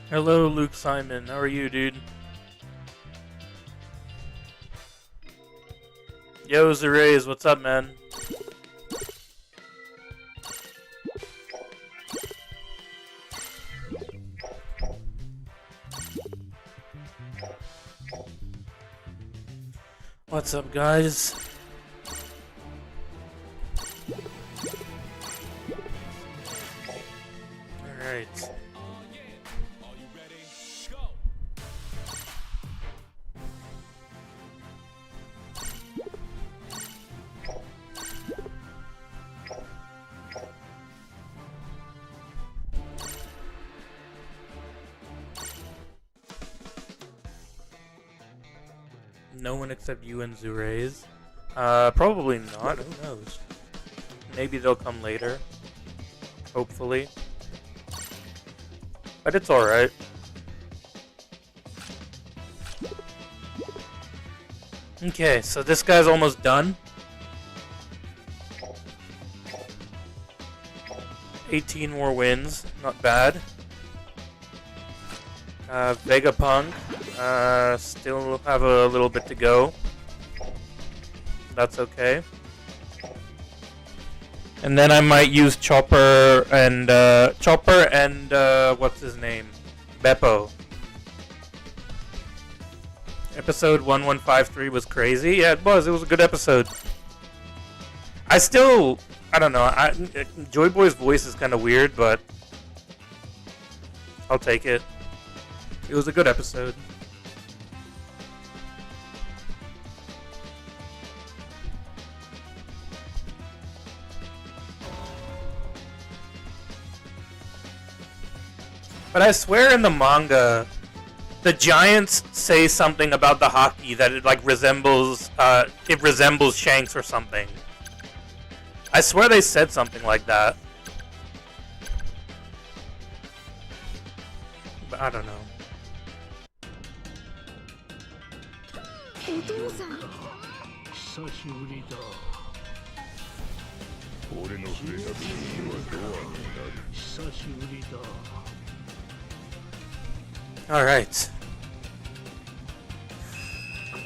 Hello, Luke Simon. How are you, dude? Yo, Zerays, what's up, man? What's up, guys? Alright. No one except you and Zurays. Probably not. Who knows? Maybe they'll come later. Hopefully. But it's alright. Okay, so this guy's almost done. 18 more wins. Not bad. Vegapunk. Still have a little bit to go. That's okay. And then I might use Chopper and what's his name? Beppo. Episode 1153 was crazy. Yeah, it was. It was a good episode. I don't know. Joy Boy's voice is kind of weird, but I'll take it. It was a good episode. But I swear in the manga, the giants say something about the hockey that it like resembles Shanks or something. I swear they said something like that. But I don't know. Alright.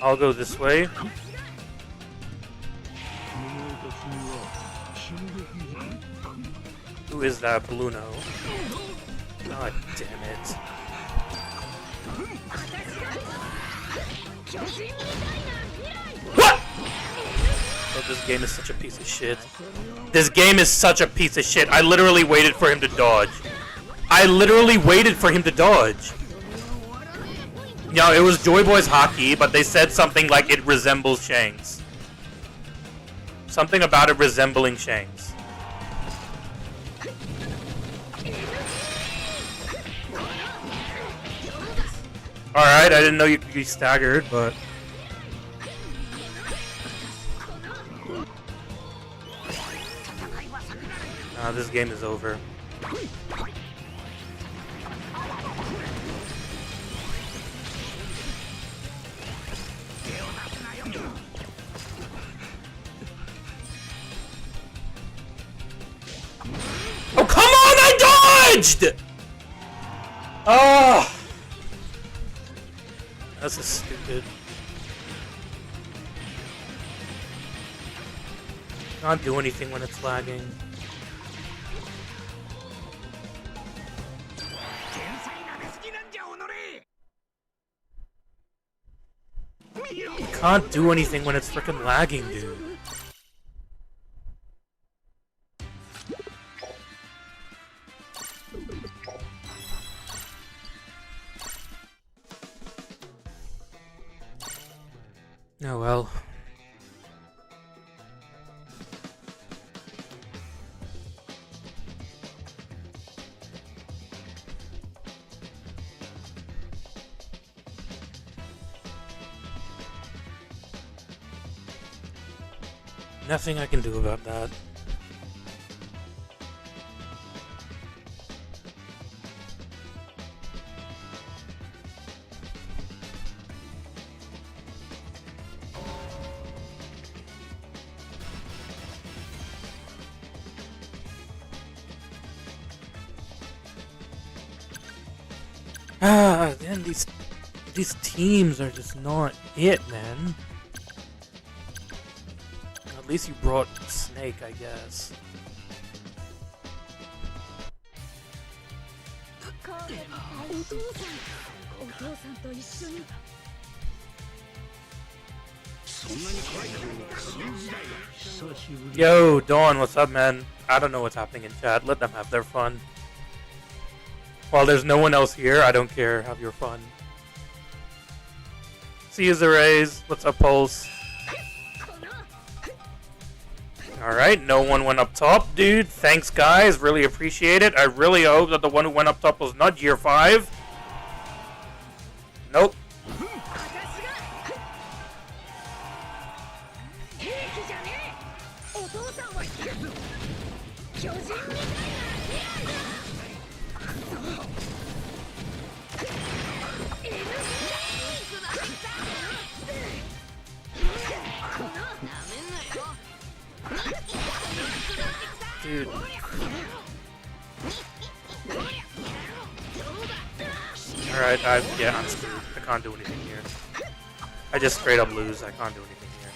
I'll go this way. Who is that, Bluno? God damn it. What? Oh, this game is such a piece of shit. This game is such a piece of shit. I literally waited for him to dodge. I literally waited for him to dodge. No, it was Joy Boy's hockey, but they said something like it resembles Shanks. Something about it resembling Shanks. Alright, I didn't know you could be staggered, but... Nah, this game is over. Oh, come on! I dodged! Oh! That's a stupid. Can't do anything when it's lagging. Can't do anything when it's freaking lagging, dude. Oh well. Nothing I can do about that. Man, these teams are just not it, man. At least you brought Snake, I guess. Yo, Dawn, what's up, man? I don't know what's happening in chat. Let them have their fun. While there's no one else here, I don't care. Have your fun. See you, Zerays. What's up, Pulse? Alright, no one went up top. Dude, thanks, guys. Really appreciate it. I really hope that the one who went up top was not Gear 5. Nope. Dude. Alright, yeah, I'm screwed. I can't do anything here. I just straight up lose. I can't do anything here.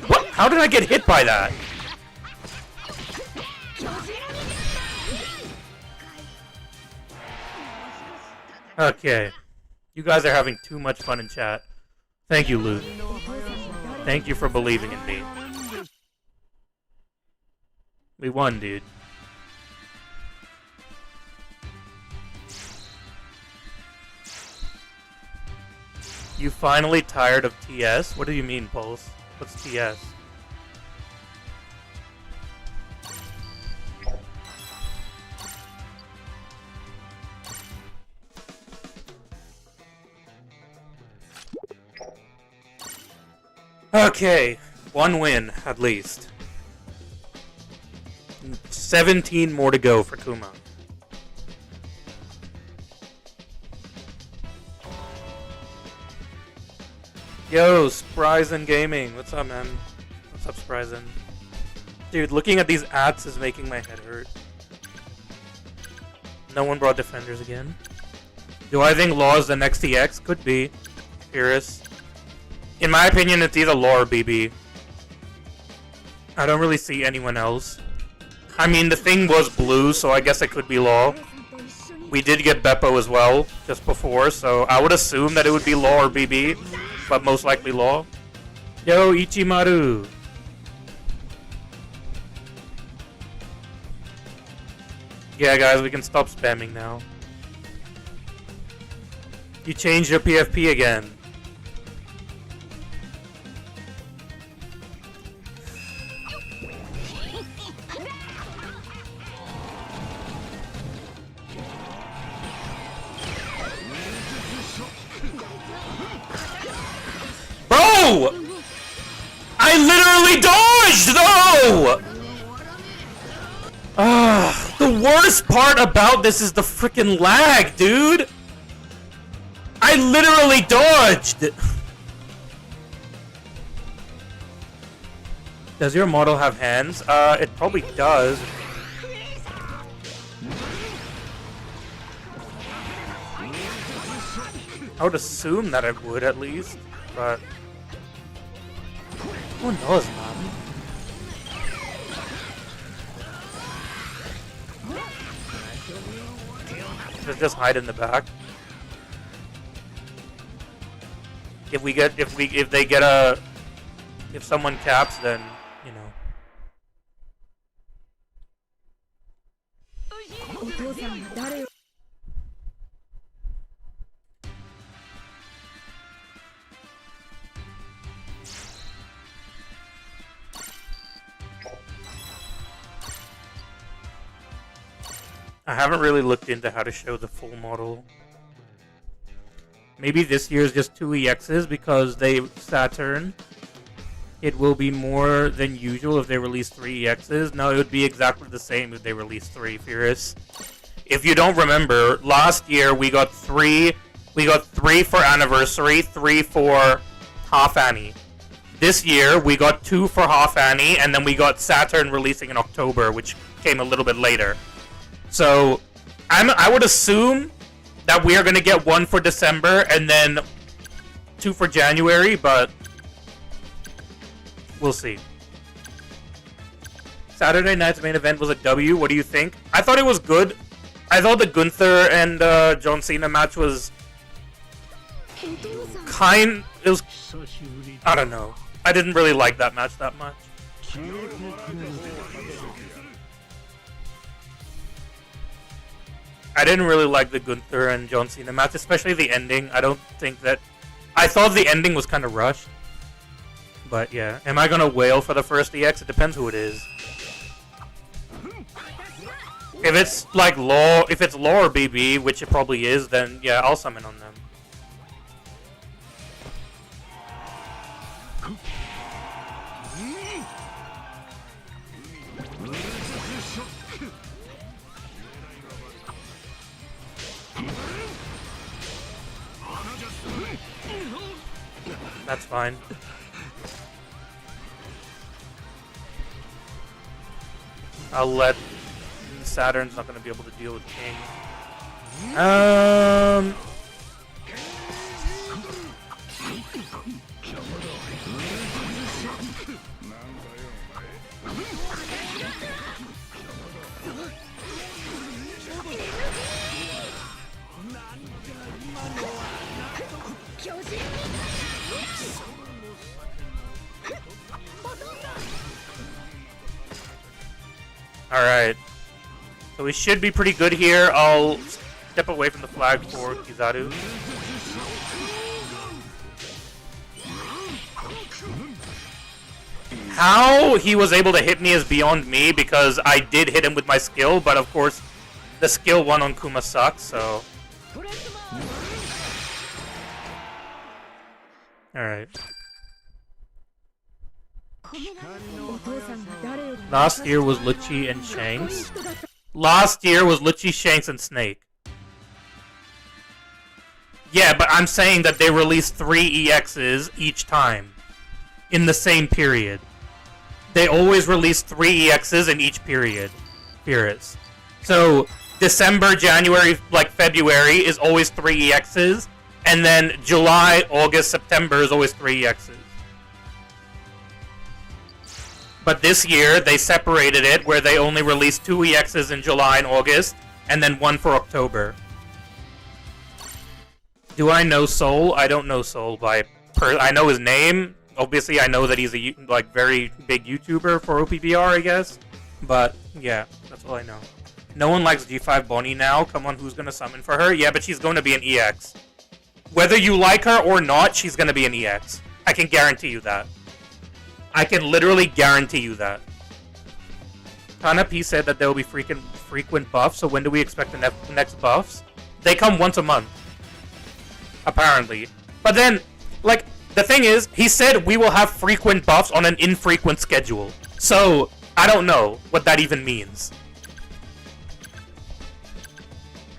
What? How did I get hit by that? Okay. You guys are having too much fun in chat. Thank you, Luke. Thank you for believing in me. We won, dude. You finally tired of TS? What do you mean, Pulse? What's TS? Okay, one win, at least. 17 more to go for Kuma. Yo, Spryzen Gaming. What's up, man? What's up, Spryzen? Dude, looking at these ads is making my head hurt. No one brought Defenders again. Do I think Law is the next EX? Could be. Pyrrhus. In my opinion, it's either Law or BB. I don't really see anyone else. I mean, the thing was blue, so I guess it could be Law. We did get Beppo as well, just before, so I would assume that it would be Law or BB. But most likely Law. Yo, Ichimaru. Yeah, guys, we can stop spamming now. You changed your PFP again. Bro! I literally dodged, though! The worst part about this is the freaking lag, dude! I literally dodged! Does your model have hands? It probably does. I would assume that it would, at least, but... who knows, man? Just hide in the back. If someone caps, then you know. I haven't really looked into how to show the full model. Maybe this year is just 2 EXs because they Saturn. It will be more than usual if they release 3 EXs. No, it would be exactly the same if they release 3, Furious. If you don't remember, last year we got 3. We got 3 for Anniversary, 3 for Half Annie. This year we got 2 for Half Annie, and then we got Saturn releasing in October, which came a little bit later. So, I would assume that we are going to get 1 for December and then 2 for January, but we'll see. Saturday night's main event was a W. What do you think? I thought it was good. I thought the Gunther and John Cena match was I don't know. I didn't really like that match that much. I didn't really like the Gunther and John Cena match, especially the ending. I thought the ending was kind of rushed. But yeah, am I gonna wail for the first EX? It depends who it is. If it's like Law or BB, which it probably is, then yeah, I'll summon on them. That's fine. I'll let Saturn's not going to be able to deal with King. Alright. So we should be pretty good here. I'll step away from the flag for Kizaru. How he was able to hit me is beyond me, because I did hit him with my skill, but of course the skill 1 on Kuma sucks, so... Alright. Last year was Lucci and Shanks. Last year was Lucci, Shanks, and Snake. Yeah, but I'm saying that they released 3 EXs each time. In the same period. They always release 3 EXs in each period. Furious. So, December, January, like February is always 3 EXs. And then July, August, September is always 3 EXs. But this year, they separated it, where they only released 2 EXs in July and August, and then 1 for October. Do I know Soul? I don't know Soul I know his name. Obviously, I know that he's a very big YouTuber for OPBR, I guess. But, yeah, that's all I know. No one likes G5 Bonnie now. Come on, who's gonna summon for her? Yeah, but she's going to be an EX. Whether you like her or not, she's gonna be an EX. I can guarantee you that. I can literally guarantee you that. Kana P said that there will be frequent buffs, so when do we expect the next buffs? They come once a month. Apparently. But then, like, the thing is, he said we will have frequent buffs on an infrequent schedule. So, I don't know what that even means.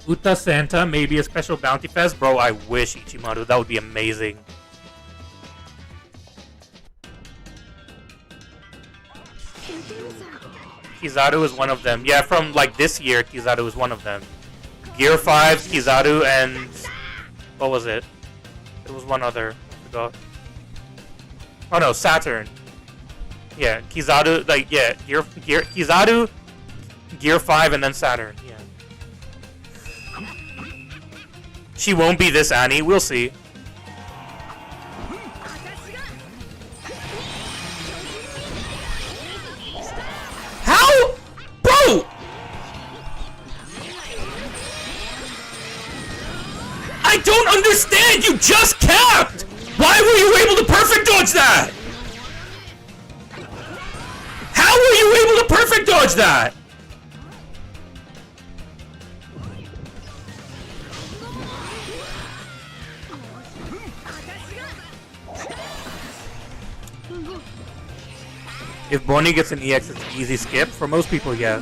Uta Santa, maybe a special bounty fest? Bro, I wish, Ichimaru. That would be amazing. Kizaru is one of them. Yeah, from like this year, Kizaru is one of them. Gear 5, Kizaru, and what was it? It was one other. I forgot. Oh no, Saturn. Yeah, Kizaru, like, yeah, Kizaru, Gear 5, and then Saturn. Yeah. She won't be this Annie. We'll see. I don't understand! You just capped! Why were you able to perfect dodge that? How were you able to perfect dodge that? If Bonnie gets an EX, it's an easy skip. For most people, yes.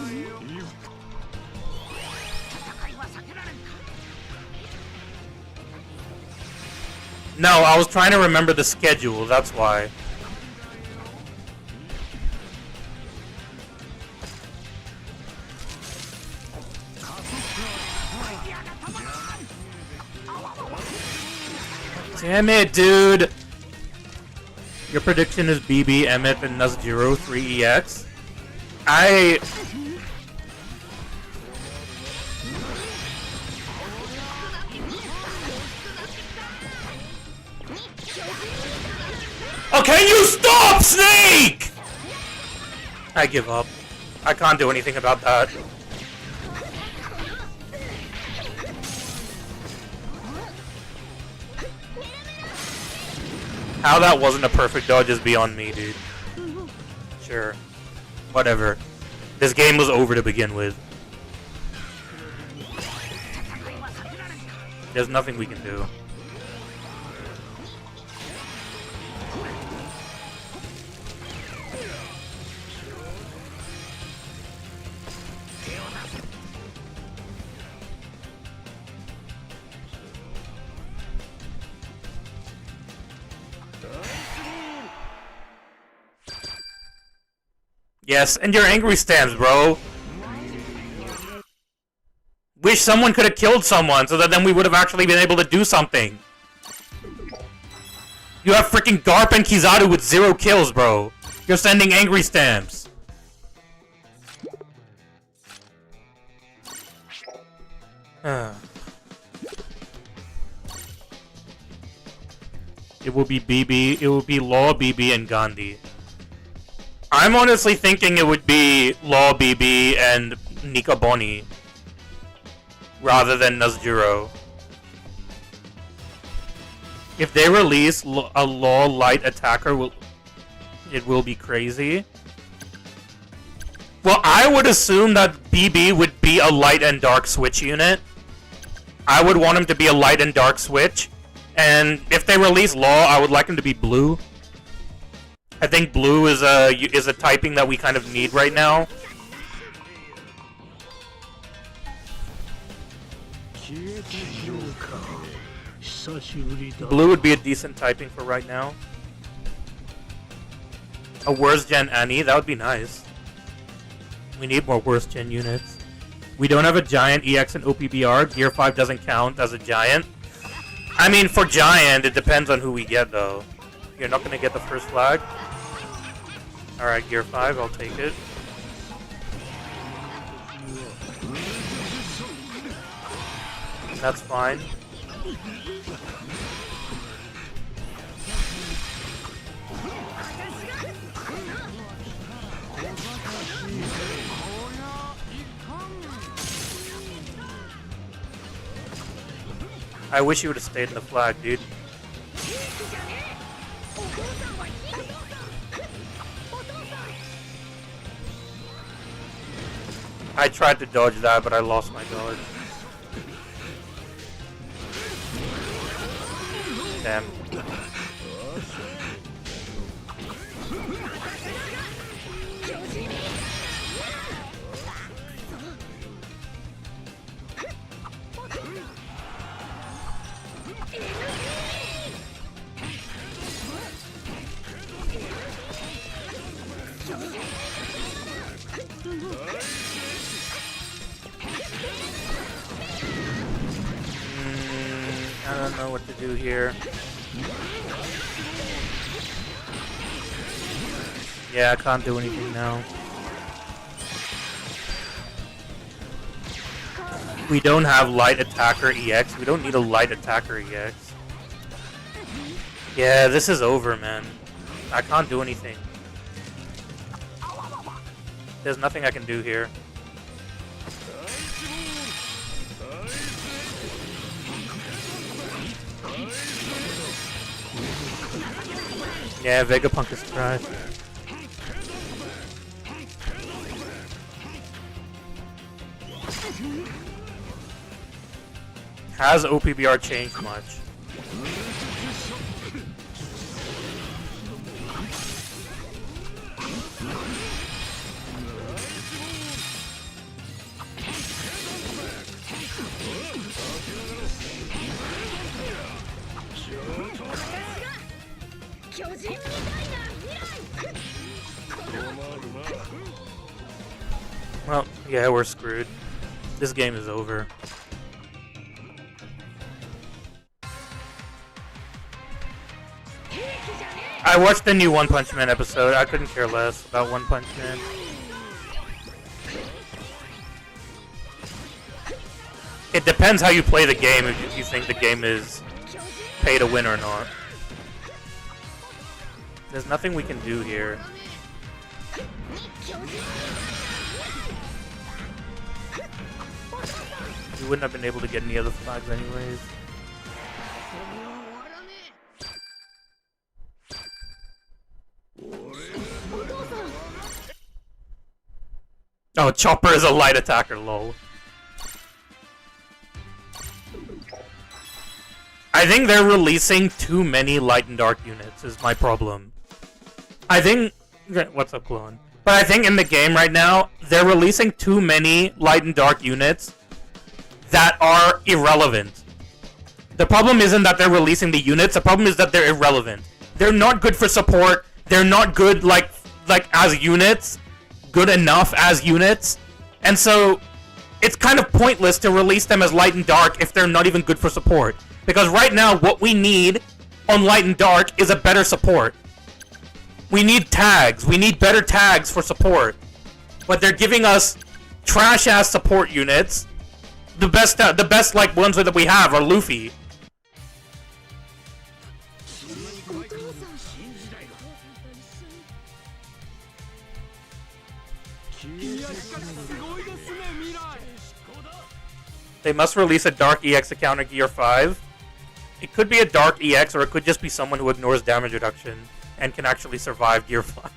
No, I was trying to remember the schedule, that's why. Damn it, dude! Your prediction is BB, Emmett, and Nuzjiro 3EX. Oh, can you stop, Snake?! I give up. I can't do anything about that. How that wasn't a perfect dodge is beyond me, dude. Sure. Whatever. This game was over to begin with. There's nothing we can do. Yes, and your angry stamps, bro. Wish someone could have killed someone so that then we would have actually been able to do something. You have freaking Garp and Kizaru with 0 kills, bro. You're sending angry stamps. It will be BB, it will be Law, BB, and Gandhi. I'm honestly thinking it would be Law, BB, and Nika Bonnie rather than Nuzjiro. If they release a Law light attacker, it will be crazy. Well, I would assume that BB would be a light and dark switch unit. I would want him to be a light and dark switch. And if they release Law, I would like him to be blue. I think blue is a typing that we kind of need right now. Blue would be a decent typing for right now. A worst gen Annie, that would be nice. We need more worst gen units. We don't have a giant EX and OPBR. Gear 5 doesn't count as a giant. I mean, for giant, it depends on who we get, though. You're not going to get the first flag? Alright, Gear 5, I'll take it. That's fine. I wish you would have stayed in the flag, dude. I tried to dodge that, but I lost my dodge. Damn. I don't know what to do here. Yeah, I can't do anything now. We don't have light attacker EX. We don't need a light attacker EX. Yeah, this is over, man. I can't do anything. There's nothing I can do here. Yeah, Vegapunk is trash. Has OPBR changed much? Well, yeah, we're screwed. This game is over. I watched the new One Punch Man episode. I couldn't care less about One Punch Man. It depends how you play the game if you think the game is pay to win or not. There's nothing we can do here. We wouldn't have been able to get any other flags anyways. Oh, Chopper is a light attacker, lol. I think they're releasing too many light and dark units is my problem. I think... What's up, clone? But I think in the game right now, they're releasing too many light and dark units that are irrelevant. The problem isn't that they're releasing the units, the problem is that they're irrelevant. They're not good for support, they're not good like as units, good enough as units, and so it's kind of pointless to release them as light and dark if they're not even good for support. Because right now, what we need on light and dark is a better support. We need tags, we need better tags for support. But they're giving us trash-ass support units. The best like ones that we have are Luffy. They must release a Dark EX to counter Gear 5. It could be a Dark EX, or it could just be someone who ignores damage reduction and can actually survive Gear 5.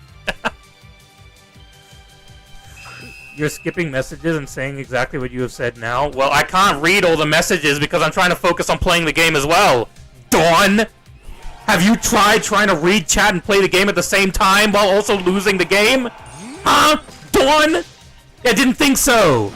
You're skipping messages and saying exactly what you have said now? Well, I can't read all the messages because I'm trying to focus on playing the game as well. Dawn! Have you tried trying to read chat and play the game at the same time while also losing the game? Huh? Dawn? I didn't think so!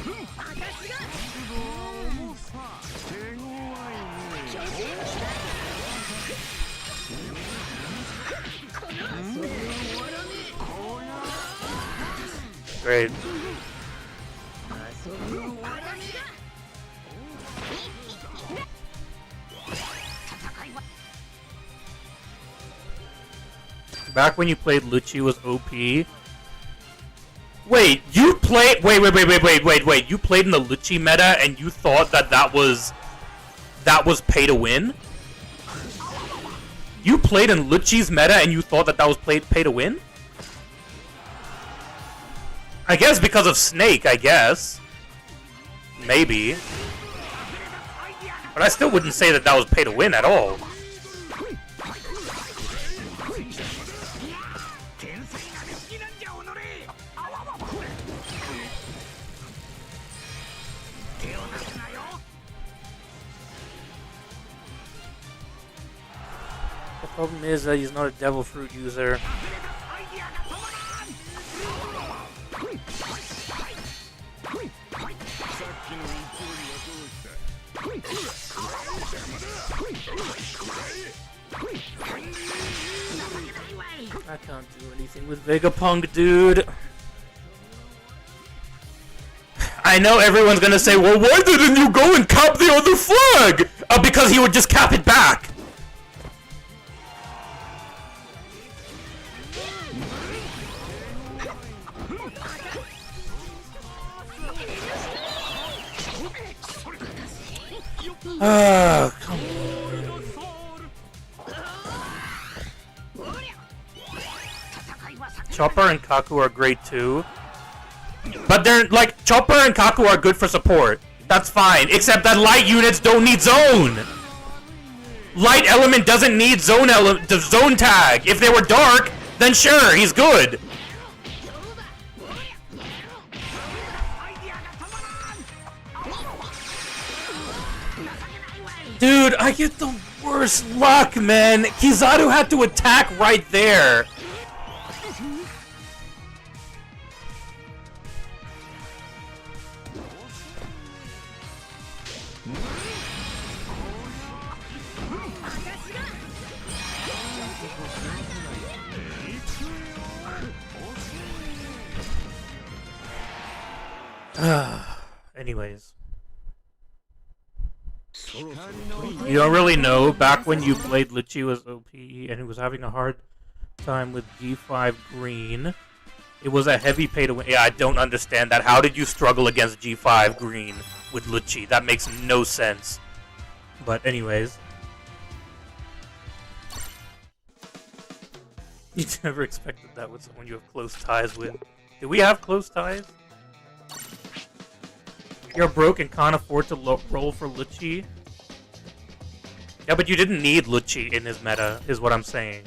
Great. Back when you played Lucci was OP. Wait, you played... Wait. You played in the Lucci meta and you thought that was pay to win? You played in Lucci's meta and you thought that was pay to win? I guess because of Snake, I guess. Maybe. But I still wouldn't say that was pay to win at all. The problem is that he's not a Devil Fruit user. I can't do anything with Vegapunk, dude. I know everyone's gonna say, well, why didn't you go and cap the other flag? Because he would just cap it back. Come on. Chopper and Kaku are great too. But they're like, Chopper and Kaku are good for support. That's fine. Except that light units don't need zone. Light element doesn't need the zone tag. If they were dark, then sure, he's good. Dude, I get the worst luck, man. Kizaru had to attack right there. Anyways. You don't really know, back when you played Lichi was OP and he was having a hard time with G5 green, it was a heavy pay to win. Yeah, I don't understand that. How did you struggle against G5 green with Lichi? That makes no sense. But anyways. You never expected that with someone you have close ties with. Do we have close ties? You're broke and can't afford to roll for Lichi. Yeah, but you didn't need Lichi in his meta, is what I'm saying.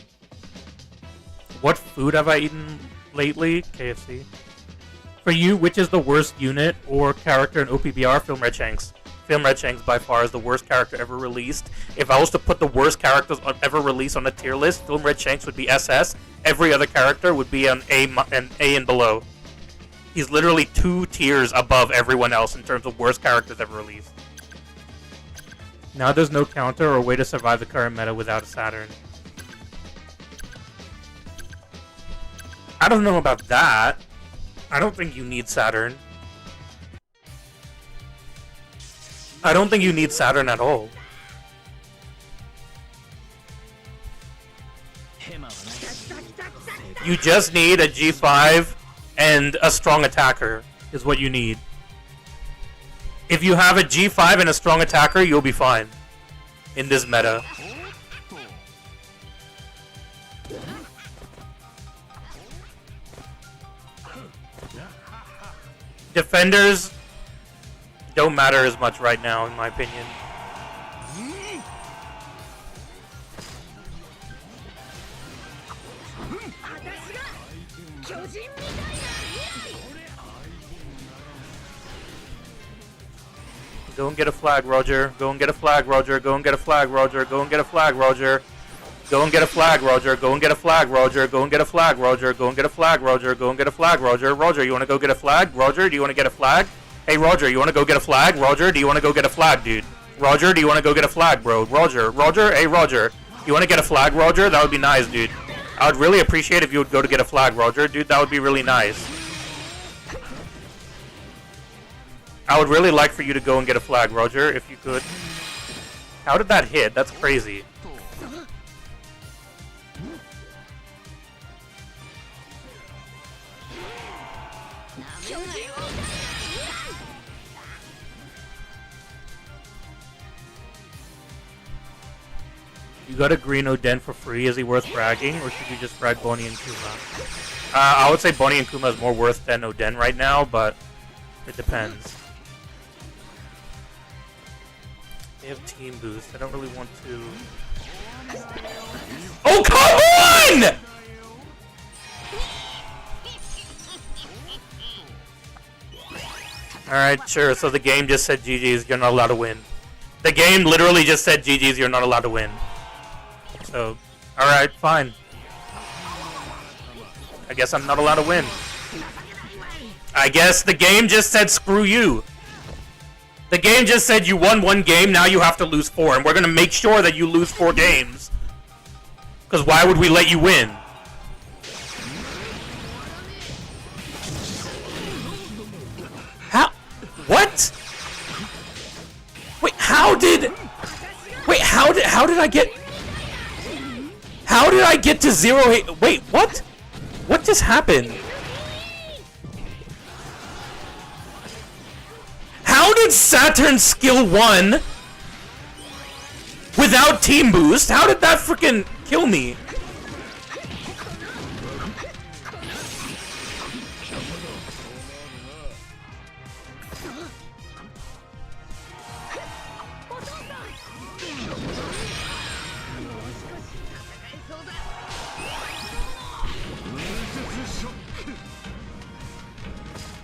What food have I eaten lately? KFC. For you, which is the worst unit or character in OPBR? Film Redshanks. Film Redshanks by far is the worst character ever released. If I was to put the worst characters ever released on a tier list, Film Redshanks would be SS. Every other character would be an A and below. He's literally 2 tiers above everyone else in terms of worst characters ever released. Now there's no counter or way to survive the current meta without a Saturn. I don't know about that. I don't think you need Saturn. I don't think you need Saturn at all. You just need a G5 and a strong attacker is what you need. If you have a G5 and a strong attacker, you'll be fine in this meta. Defenders don't matter as much right now, in my opinion. Go and get a flag, Roger. Go and get a flag, Roger. Go and get a flag, Roger. Go and get a flag, Roger. Go and get a flag, Roger. Go and get a flag, Roger. Go and get a flag, Roger. Go and get a flag, Roger. Go and get a flag, Roger. Roger, you want to go get a flag? Roger, do you want to get a flag? Hey, Roger, you want to go get a flag? Roger, do you want to go get a flag, dude? Roger, do you want to go get a flag, bro? Roger, hey, Roger. You want to get a flag, Roger? That would be nice, dude. I would really appreciate if you would go to get a flag, Roger. Dude, that would be really nice. I would really like for you to go and get a flag, Roger, if you could. How did that hit? That's crazy. You got a green Oden for free. Is he worth bragging, or should you just frag Bonnie and Kuma? I would say Bonnie and Kuma is more worth than Oden right now, but it depends. They have team boost. I don't really want to. Oh, come on! Alright, sure. So the game just said GG's, you're not allowed to win. The game literally just said GG's, you're not allowed to win. So, alright, fine. I guess I'm not allowed to win. I guess the game just said screw you. The game just said you won 1 game, now you have to lose 4. And we're going to make sure that you lose 4 games. Because why would we let you win? How? What? Wait, how did... Wait, how did I get... How did I get to 0 hit? Wait, what? What just happened? How did Saturn skill 1 without team boost? How did that freaking kill me?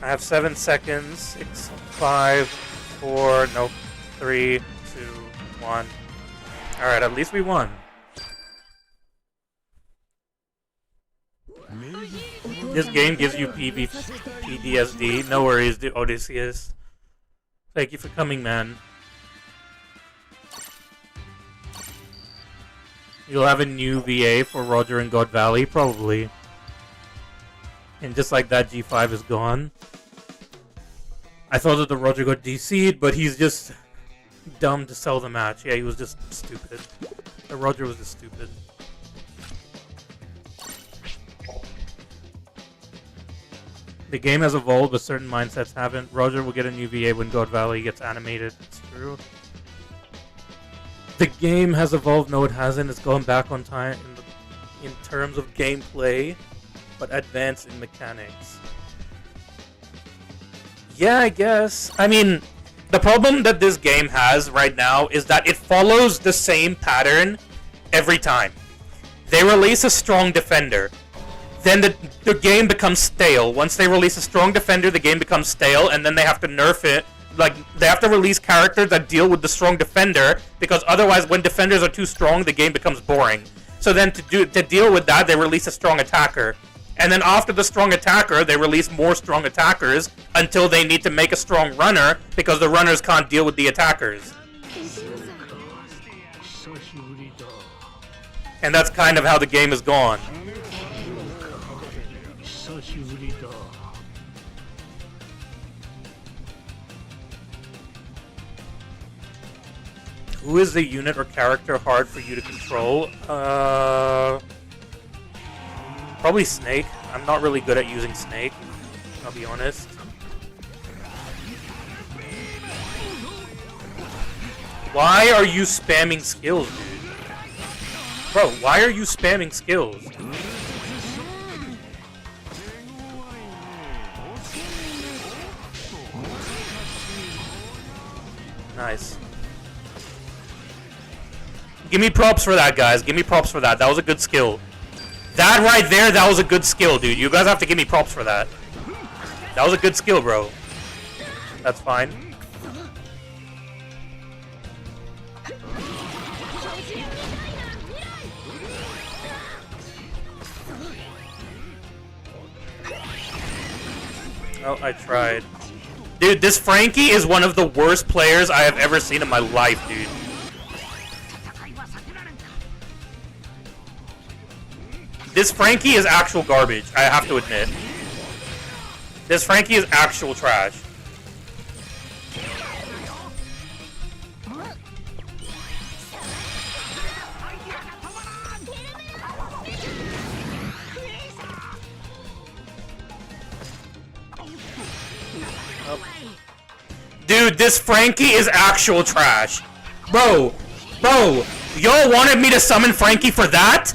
I have 7 seconds. 6, 5, 4, nope. 3, 2, 1. Alright, at least we won. This game gives you PTSD. No worries, Odysseus. Thank you for coming, man. You'll have a new VA for Roger and God Valley, probably. And just like that, G5 is gone. I thought that the Roger got DC'd, but he's just dumb to sell the match. Yeah, he was just stupid. The Roger was just stupid. The game has evolved, but certain mindsets haven't. Roger will get a new VA when God Valley gets animated. It's true. The game has evolved. No, it hasn't. It's gone back on time in terms of gameplay, but advanced in mechanics. Yeah, I guess. I mean, the problem that this game has right now is that it follows the same pattern every time. They release a strong defender. Then the game becomes stale. Once they release a strong defender, the game becomes stale, and then they have to nerf it. Like, they have to release characters that deal with the strong defender, because otherwise, when defenders are too strong, the game becomes boring. So then to deal with that, they release a strong attacker. And then after the strong attacker, they release more strong attackers until they need to make a strong runner, because the runners can't deal with the attackers. And that's kind of how the game is gone. Who is the unit or character hard for you to control? Probably Snake. I'm not really good at using Snake, I'll be honest. Why are you spamming skills, dude? Bro, why are you spamming skills? Nice. Give me props for that, guys. Give me props for that. That was a good skill. That right there, that was a good skill, dude. You guys have to give me props for that. That was a good skill, bro. That's fine. Oh, I tried. Dude, this Frankie is one of the worst players I have ever seen in my life, dude. This Frankie is actual garbage, I have to admit. This Frankie is actual trash. Dude, this Frankie is actual trash. Bro, y'all wanted me to summon Frankie for that?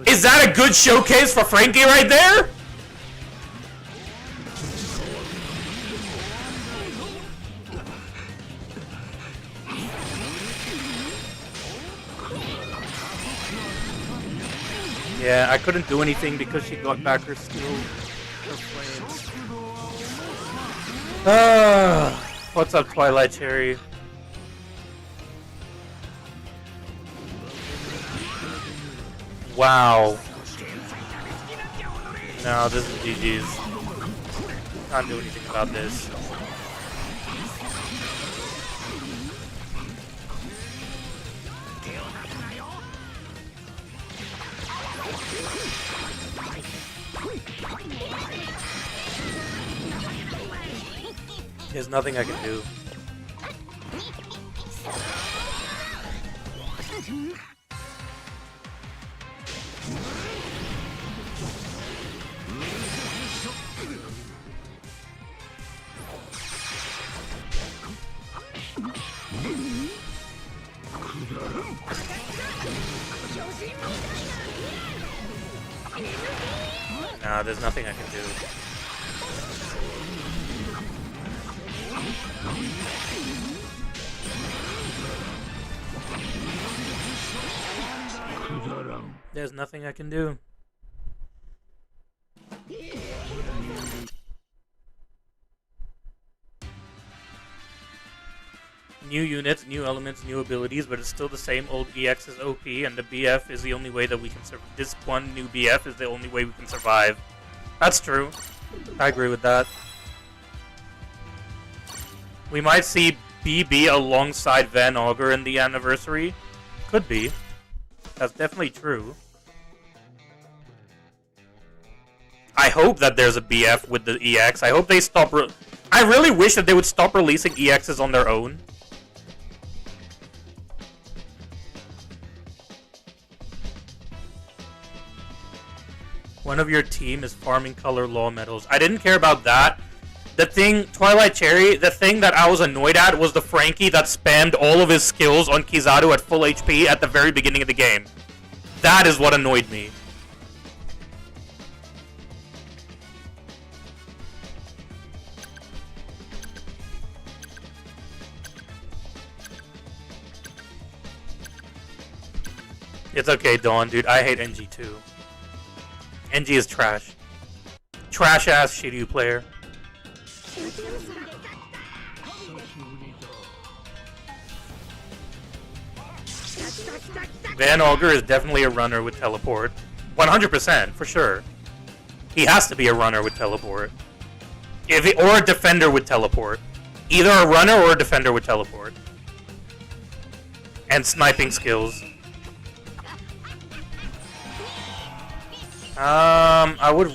Is that a good showcase for Frankie right there? Yeah, I couldn't do anything because she got back her skill. What's up, Twilight Cherry? Wow. No, this is GG's. Can't do anything about this. There's nothing I can do. Nah, there's nothing I can do. There's nothing I can do. New units, new elements, new abilities, but it's still the same old EX is OP, and the BF is the only way that we can survive. This one new BF is the only way we can survive. That's true. I agree with that. We might see BB alongside Van Augur in the anniversary. Could be. That's definitely true. I hope that there's a BF with the EX. I hope they stop... I really wish that they would stop releasing EXs on their own. One of your team is farming color law medals. I didn't care about that. The thing, Twilight Cherry, the thing that I was annoyed at was the Frankie that spammed all of his skills on Kizaru at full HP at the very beginning of the game. That is what annoyed me. It's okay, Dawn, dude. I hate NG too. NG is trash. Trash-ass Shiryu player. Van Augur is definitely a runner with teleport. 100%, for sure. He has to be a runner with teleport. Or a defender with teleport. Either a runner or a defender with teleport. And sniping skills. I would...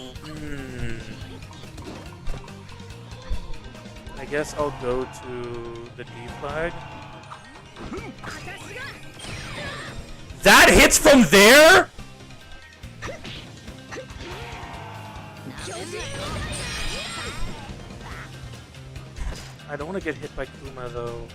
I guess I'll go to the D flag. That hits from there?! I don't want to get hit by Kuma though.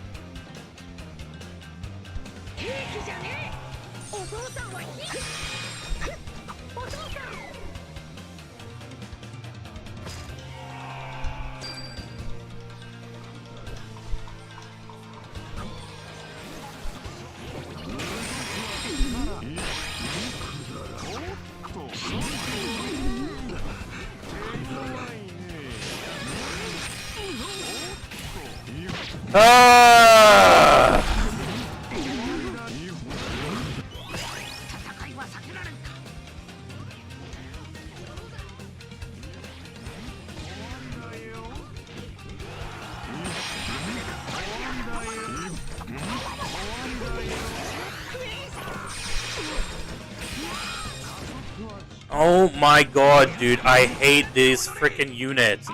Oh my god, dude, I hate these freaking units.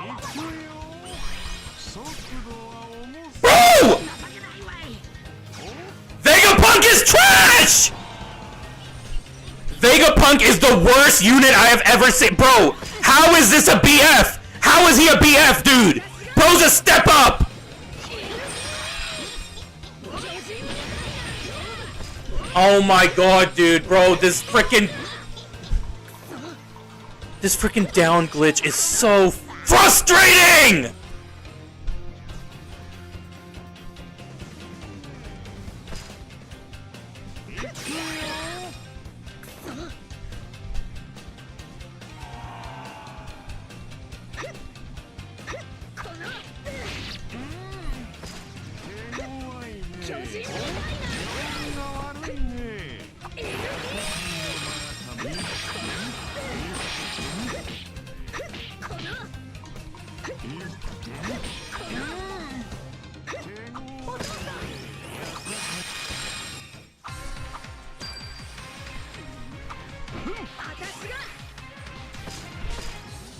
Bro! Vegapunk is trash! Vegapunk is the worst unit I have ever seen. Bro, how is this a BF? How is he a BF, dude? Bro's a step up! Oh my god, dude, bro, this freaking down glitch is so frustrating!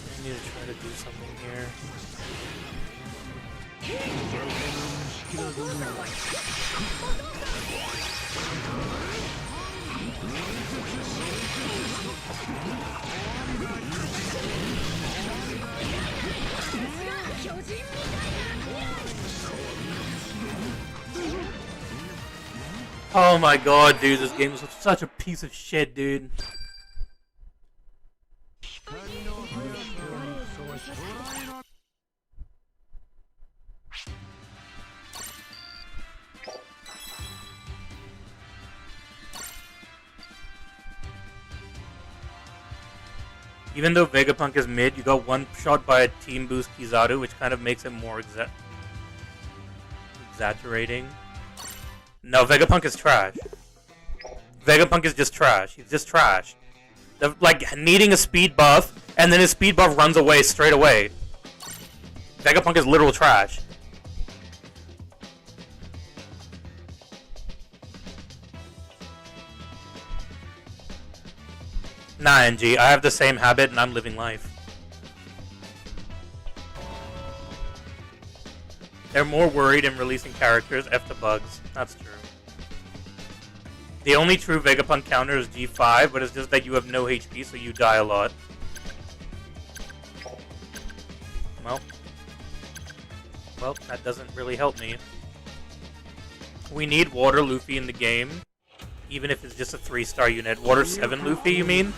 I need to try to do something here. Oh my god, dude, this game is such a piece of shit, dude. Even though Vegapunk is mid, you got one shot by a team boost Kizaru, which kind of makes it more exaggerating. No, Vegapunk is trash. Vegapunk is just trash. He's just trash. Like, needing a speed buff, and then his speed buff runs away straight away. Vegapunk is literal trash. Nah, NG, I have the same habit and I'm living life. They're more worried in releasing characters F the bugs. That's true. The only true Vegapunk counter is G5, but it's just that you have no HP, so you die a lot. Well, that doesn't really help me. We need Water Luffy in the game, even if it's just a 3-star unit. Water 7 Luffy, you mean?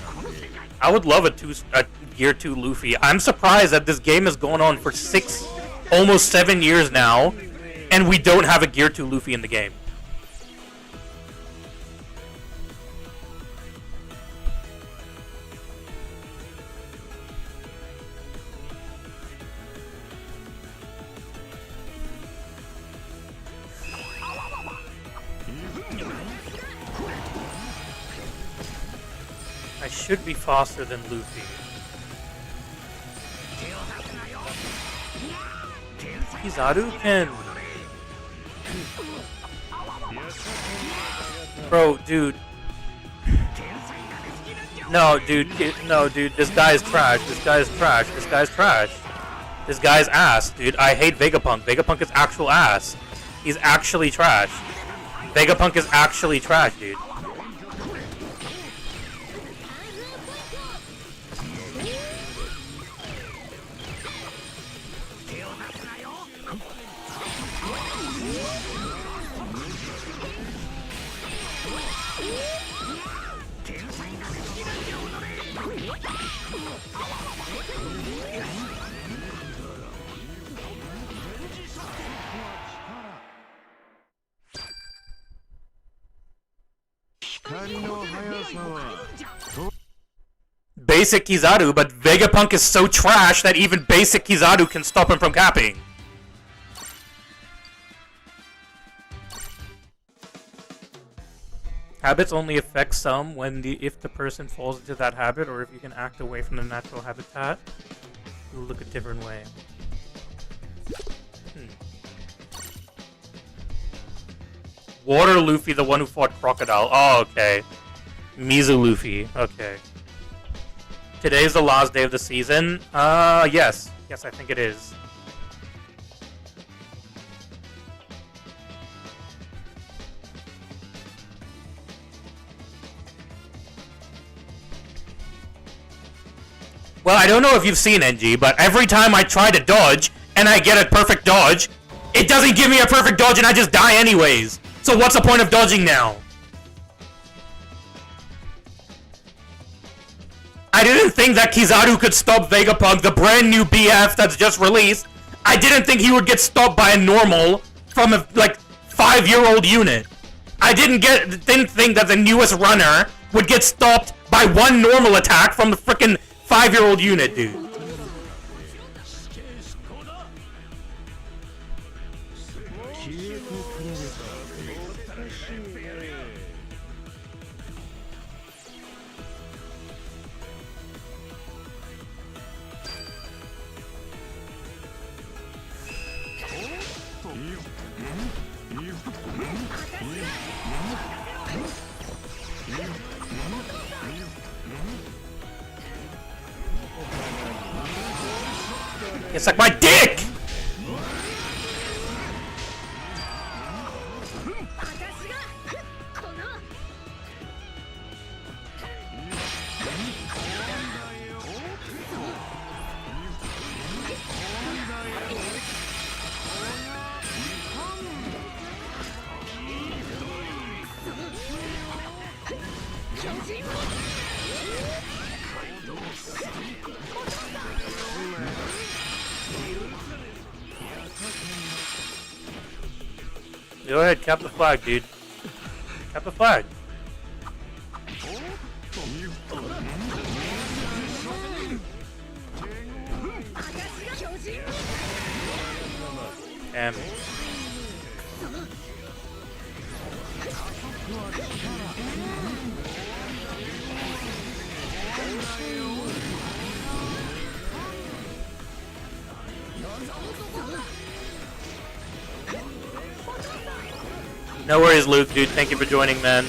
I would love a Gear 2 Luffy. I'm surprised that this game has gone on for 6, almost 7 years now, and we don't have a Gear 2 Luffy in the game. I should be faster than Luffy. Kizaru can... Bro, dude. No, dude. No, dude. This guy is trash. This guy is trash. This guy's trash. This guy's ass, dude. I hate Vegapunk. Vegapunk is actual ass. He's actually trash. Vegapunk is actually trash, dude. Basic Kizaru, but Vegapunk is so trash that even basic Kizaru can stop him from capping. Habits only affect some when if the person falls into that habit, or if you can act away from the natural habitat, it'll look a different way. Water Luffy, the one who fought Crocodile. Oh, okay. Mizu Luffy. Okay. Today's the last day of the season. Yes. Yes, I think it is. Well, I don't know if you've seen NG, but every time I try to dodge, and I get a perfect dodge, it doesn't give me a perfect dodge and I just die anyways. So what's the point of dodging now? I didn't think that Kizaru could stop Vegapunk, the brand new BF that's just released. I didn't think he would get stopped by a normal from a, like, 5-year-old unit. I didn't think that the newest runner would get stopped by one normal attack from the frickin' 5-year-old unit, dude. It's like my dick! Go ahead, cap the flag, dude. Cap the flag. Damn. No worries, Luke, dude. Thank you for joining, man.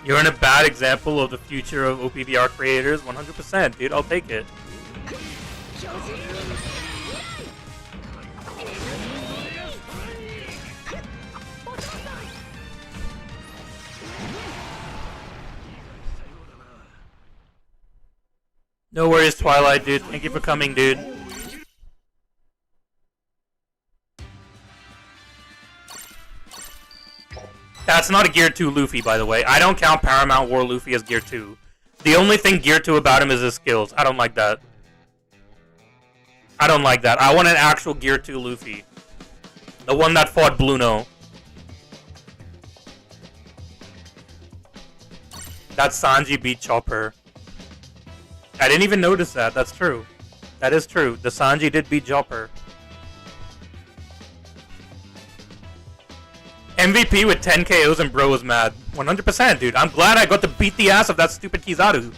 You're in a bad example of the future of OPVR creators. 100%, dude. I'll take it. No worries, Twilight, dude. Thank you for coming, dude. That's not a Gear 2 Luffy, by the way. I don't count Paramount War Luffy as Gear 2. The only thing Gear 2 about him is his skills. I don't like that. I don't like that. I want an actual Gear 2 Luffy. The one that fought Bluno. That Sanji beat Chopper. I didn't even notice that. That's true. That is true. The Sanji did beat Chopper. MVP with 10 KOs and bro was mad. 100%, dude. I'm glad I got to beat the ass of that stupid Kizaru.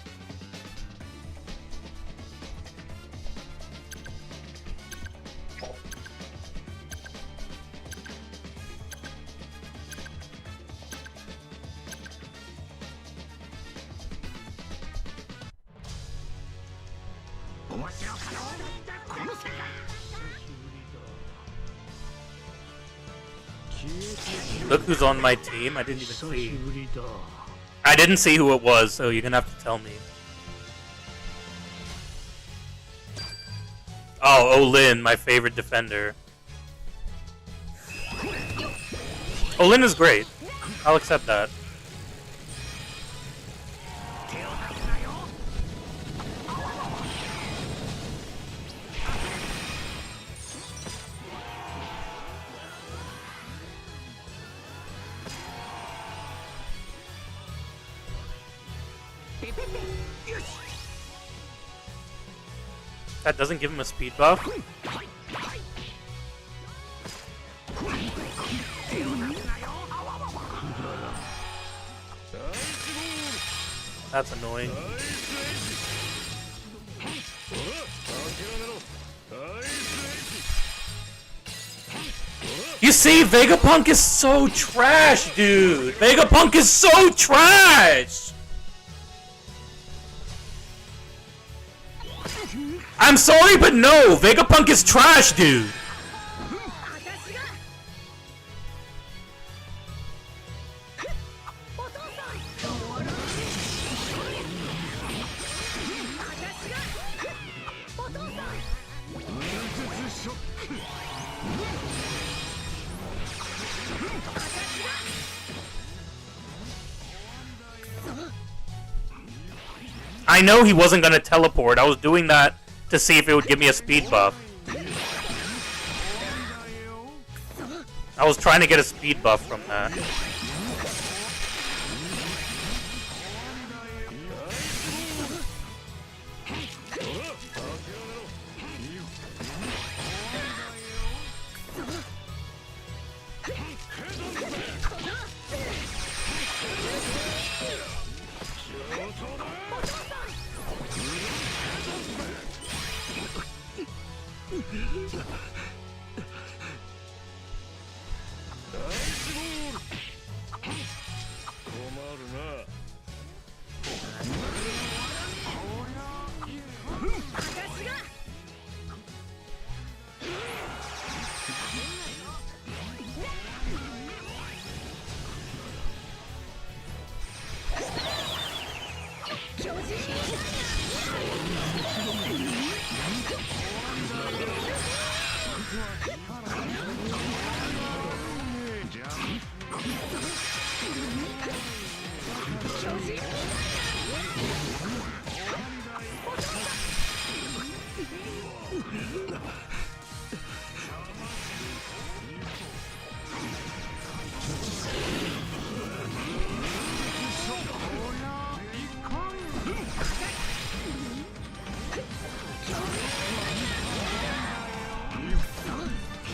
Look who's on my team. I didn't even see. I didn't see who it was, so you're gonna have to tell me. Oh, Olin, my favorite defender. Olin is great. I'll accept that. That doesn't give him a speed buff. That's annoying. You see, Vegapunk is so trash, dude. Vegapunk is so trash. I'm sorry, but no, Vegapunk is trash, dude. I know he wasn't gonna teleport. I was doing that to see if it would give me a speed buff. I was trying to get a speed buff from that.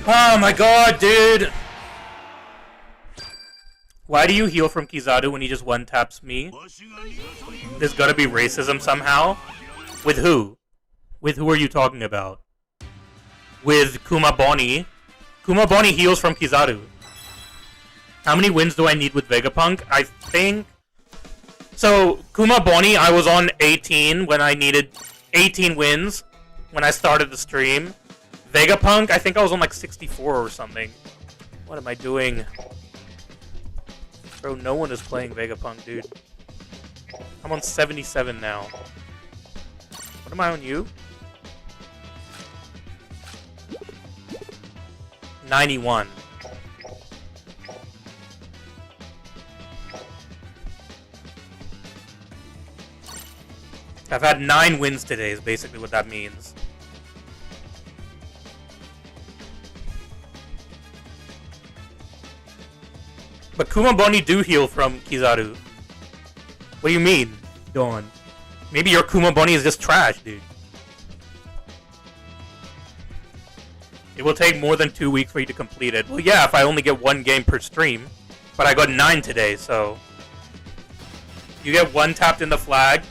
Oh my god, dude! Why do you heal from Kizaru when he just one-taps me? There's gotta be racism somehow. With who? With who are you talking about? With Kumaboni. Kumaboni heals from Kizaru. How many wins do I need with Vegapunk? I think... So, Kumaboni, I was on 18 when I needed 18 wins when I started the stream. Vegapunk, I think I was on like 64 or something. What am I doing? Bro, no one is playing Vegapunk, dude. I'm on 77 now. What am I on you? 91. I've had 9 wins today is basically what that means. But Kumaboni do heal from Kizaru. What do you mean, Dawn? Maybe your Kumaboni is just trash, dude. It will take more than 2 weeks for you to complete it. Well, yeah, if I only get 1 game per stream. But I got 9 today, so... You get 1 tapped in the flag,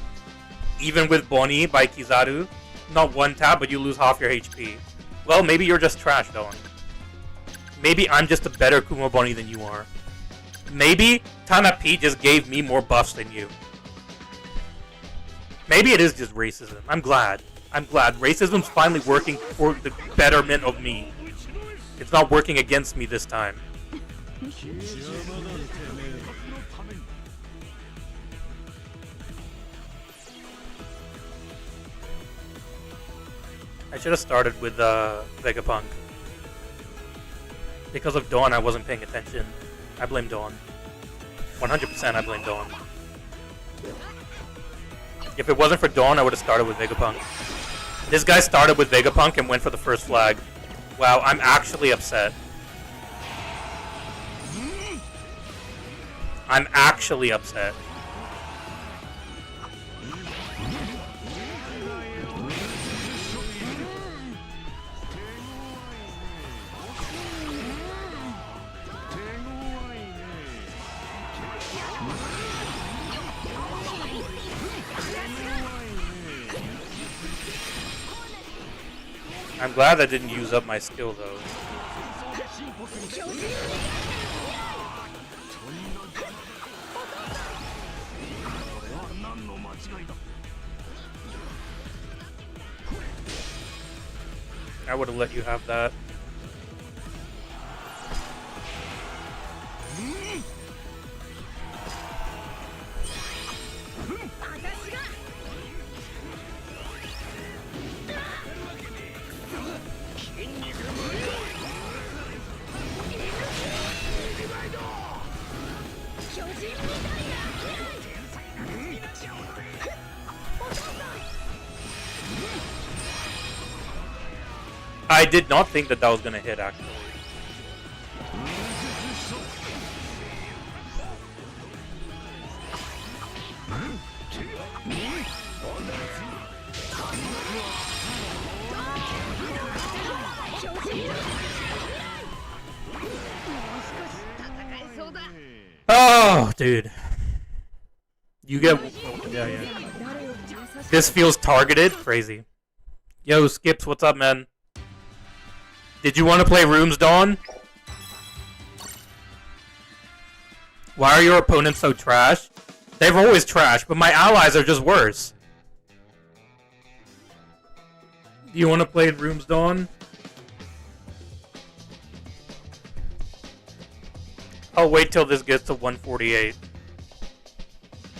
even with Boni by Kizaru. Not 1 tap, but you lose half your HP. Well, maybe you're just trash, Dawn. Maybe I'm just a better Kumaboni than you are. Maybe Tana P just gave me more buffs than you. Maybe it is just racism. I'm glad. I'm glad. Racism's finally working for the betterment of me. It's not working against me this time. I should have started with Vegapunk. Because of Dawn, I wasn't paying attention. I blame Dawn. 100% I blame Dawn. If it wasn't for Dawn, I would have started with Vegapunk. This guy started with Vegapunk and went for the first flag. Wow, I'm actually upset. I'm actually upset. I'm glad I didn't use up my skill though. I would have let you have that. I did not think that was gonna hit, actually. Oh, dude. You get... Yeah. This feels targeted? Crazy. Yo, Skips, what's up, man? Did you want to play Rooms, Dawn? Why are your opponents so trash? They're always trash, but my allies are just worse. Do you want to play Rooms, Dawn? I'll wait till this gets to 148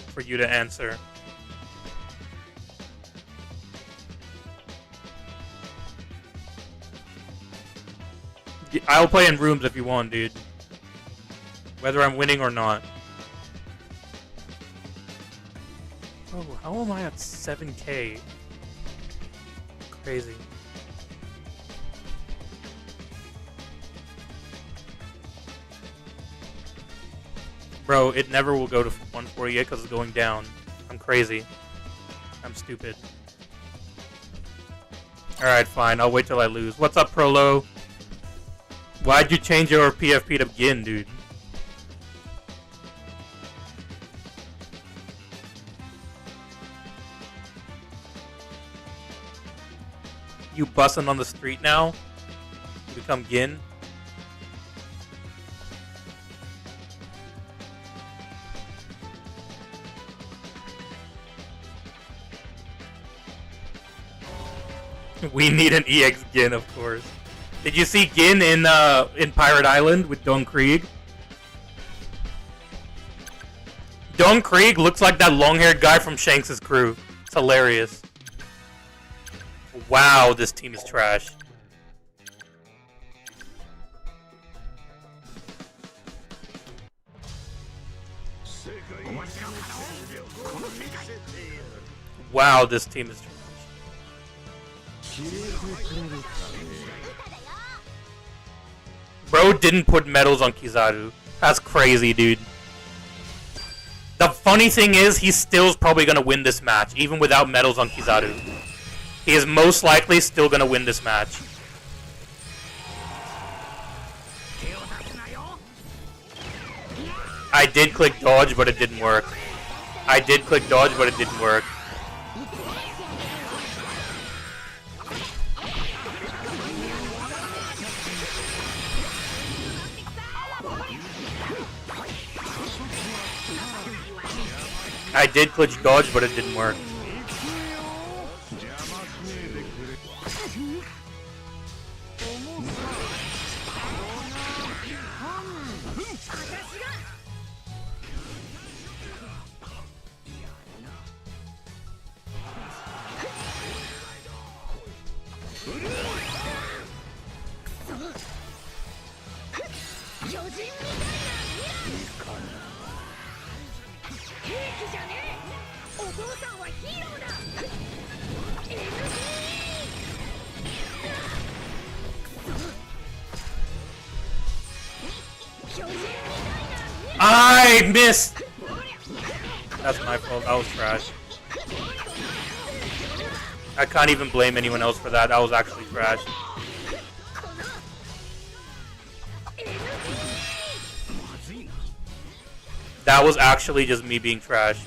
for you to answer. I'll play in Rooms if you want, dude. Whether I'm winning or not. Oh, how am I at 7K? Crazy. Bro, it never will go to 148 because it's going down. I'm crazy. I'm stupid. Alright, fine. I'll wait till I lose. What's up, Prolo? Why'd you change your PFP to Gin, dude? You bussin' on the street now? You become Gin? We need an EX Gin, of course. Did you see Gin in Pirate Island with Don Krieg? Don Krieg looks like that long-haired guy from Shanks' crew. It's hilarious. Wow, this team is trash. Wow, this team is trash. Bro didn't put medals on Kizaru. That's crazy, dude. The funny thing is, he still's probably gonna win this match, even without medals on Kizaru. He is most likely still gonna win this match. I did click dodge, but it didn't work. I did click dodge, but it didn't work. I did click dodge, but it didn't work. I missed! That's my fault. That was trash. I can't even blame anyone else for that. That was actually trash. That was actually just me being trash.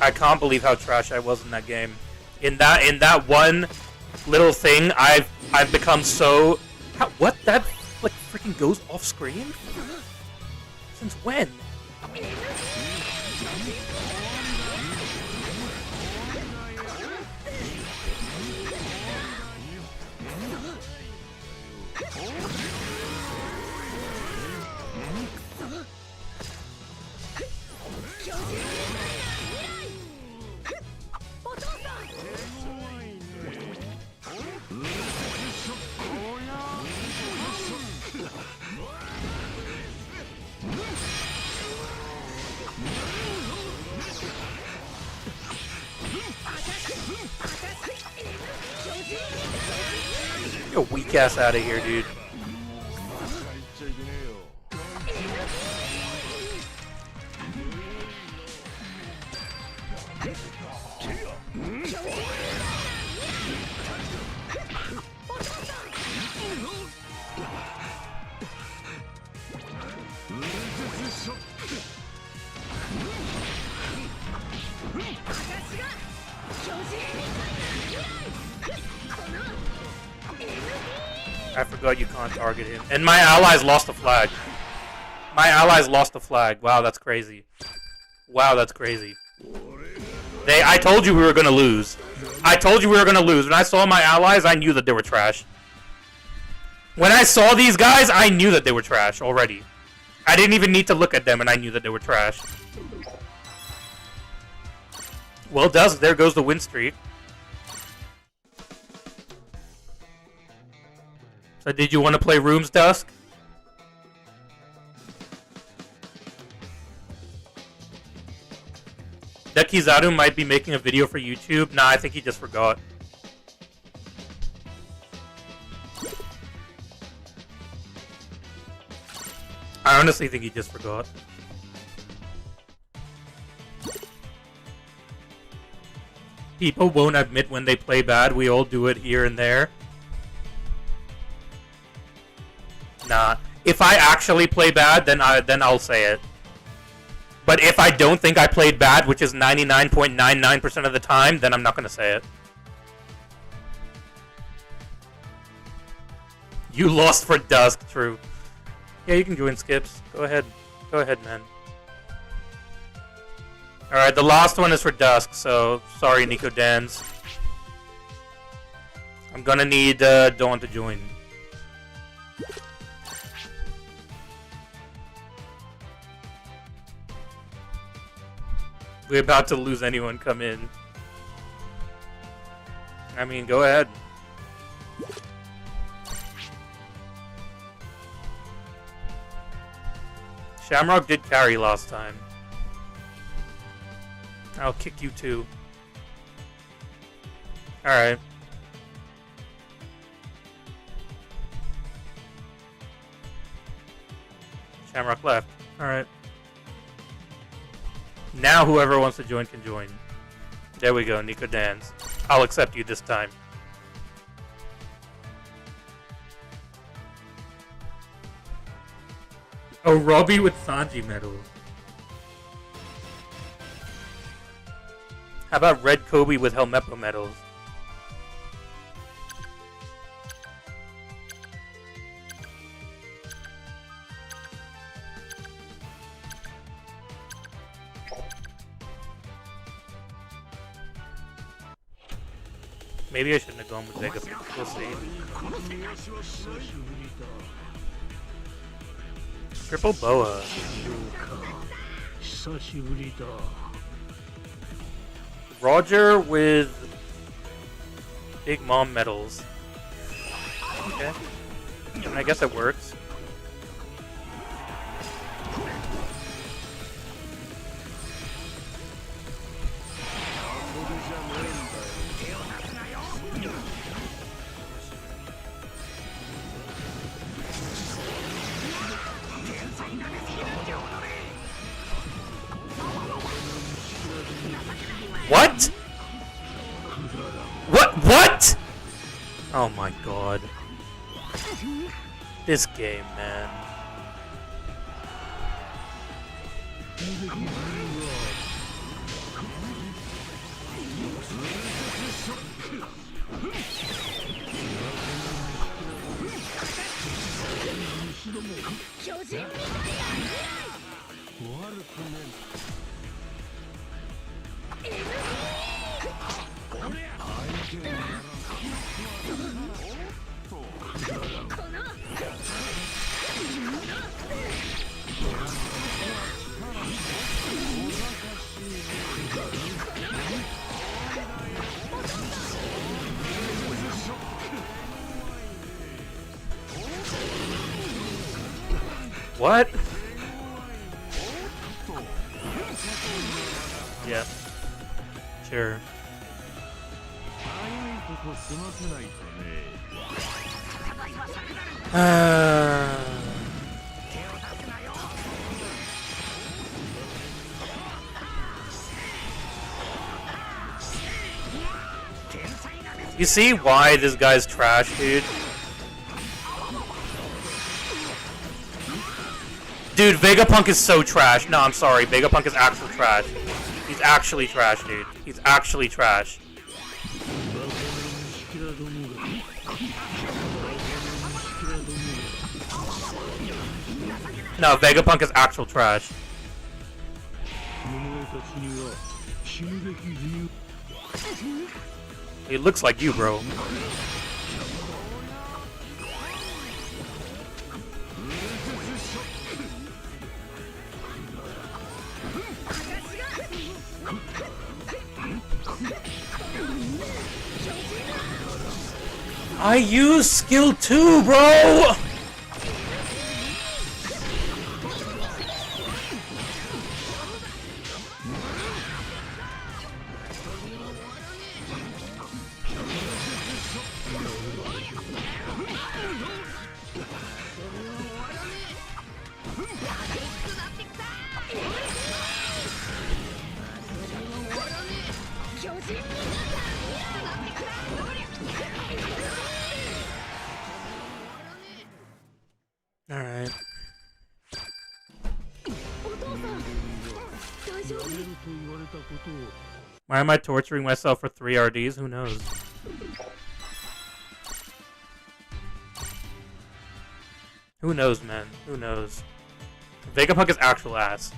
I can't believe how trash I was in that game. In that one little thing, I've become so... What? That like freaking goes off screen? Since when? Get a weak ass out of here, dude. I forgot you can't target him. And my allies lost a flag. My allies lost a flag. Wow, that's crazy. Wow, that's crazy. I told you we were gonna lose. I told you we were gonna lose. When I saw my allies, I knew that they were trash. When I saw these guys, I knew that they were trash already. I didn't even need to look at them, and I knew that they were trash. Well, Dusk, there goes the win streak. So did you want to play Rooms, Dusk? That Kizaru might be making a video for YouTube. Nah, I think he just forgot. I honestly think he just forgot. People won't admit when they play bad. We all do it here and there. Nah. If I actually play bad, then I'll say it. But if I don't think I played bad, which is 99.99% of the time, then I'm not gonna say it. You lost for Dusk, true. Yeah, you can join Skips. Go ahead. Go ahead, man. Alright, the last one is for Dusk, so sorry, Nico Dans. I'm gonna need Dawn to join. We're about to lose anyone come in. I mean, go ahead. Shamrock did carry last time. I'll kick you too. Alright. Shamrock left. Alright. Now whoever wants to join can join. There we go, Nico Dans. I'll accept you this time. Oh, Robbie with Sanji medals. How about Red Kobe with Helmeppo medals? Maybe I shouldn't have gone with Vega. We'll see. Triple Boa. Roger with Big Mom medals. Okay. I mean, I guess it works. What? What? Oh my god. This game, man. What? Yeah. Sure. You see why this guy's trash, dude? Dude, Vegapunk is so trash. No, I'm sorry. Vegapunk is actually trash. He's actually trash, dude. He's actually trash. No, Vegapunk is actual trash. He looks like you, bro. I use skill 2, bro! Alright. Why am I torturing myself for 3 RDs? Who knows? Who knows, man? Who knows? Vegapunk is actual ass.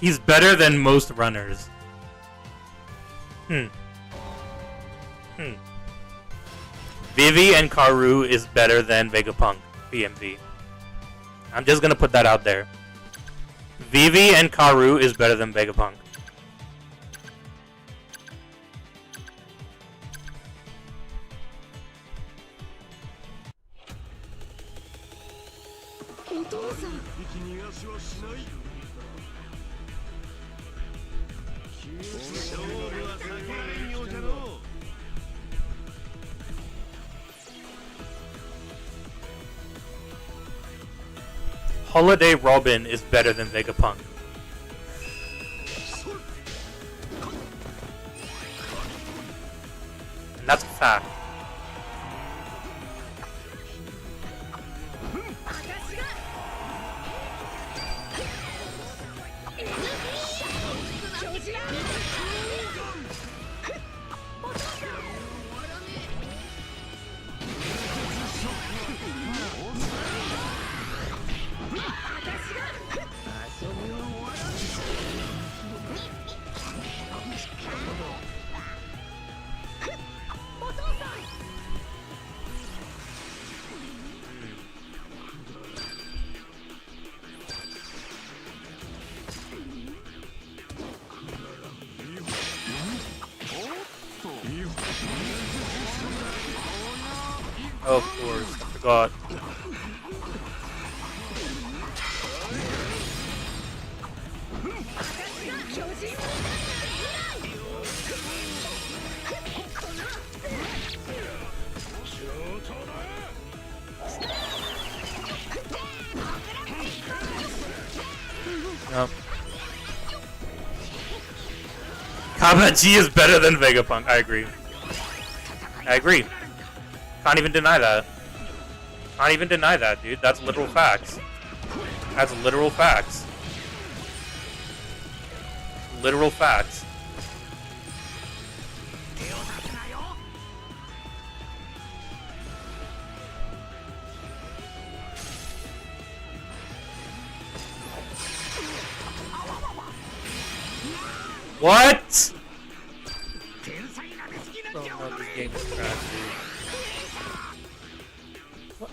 He's better than most runners. Vivi and Karu is better than Vegapunk, BMV. I'm just gonna put that out there. Vivi and Karu is better than Vegapunk. Holiday Robin is better than Vegapunk. And that's a fact. Oh, of course, I forgot. Nope. Kabaji is better than Vegapunk. I agree. I agree. Can't even deny that. Can't even deny that, dude. That's literal facts. That's literal facts. Literal facts. What? Oh no, this game is trash, dude. What?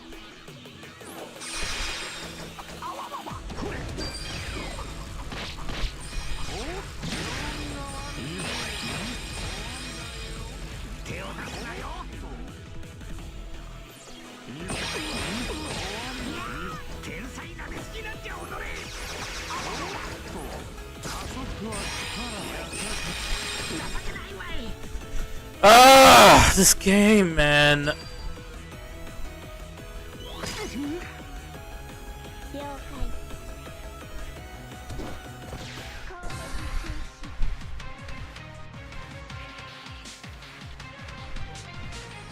Ah, this game, man.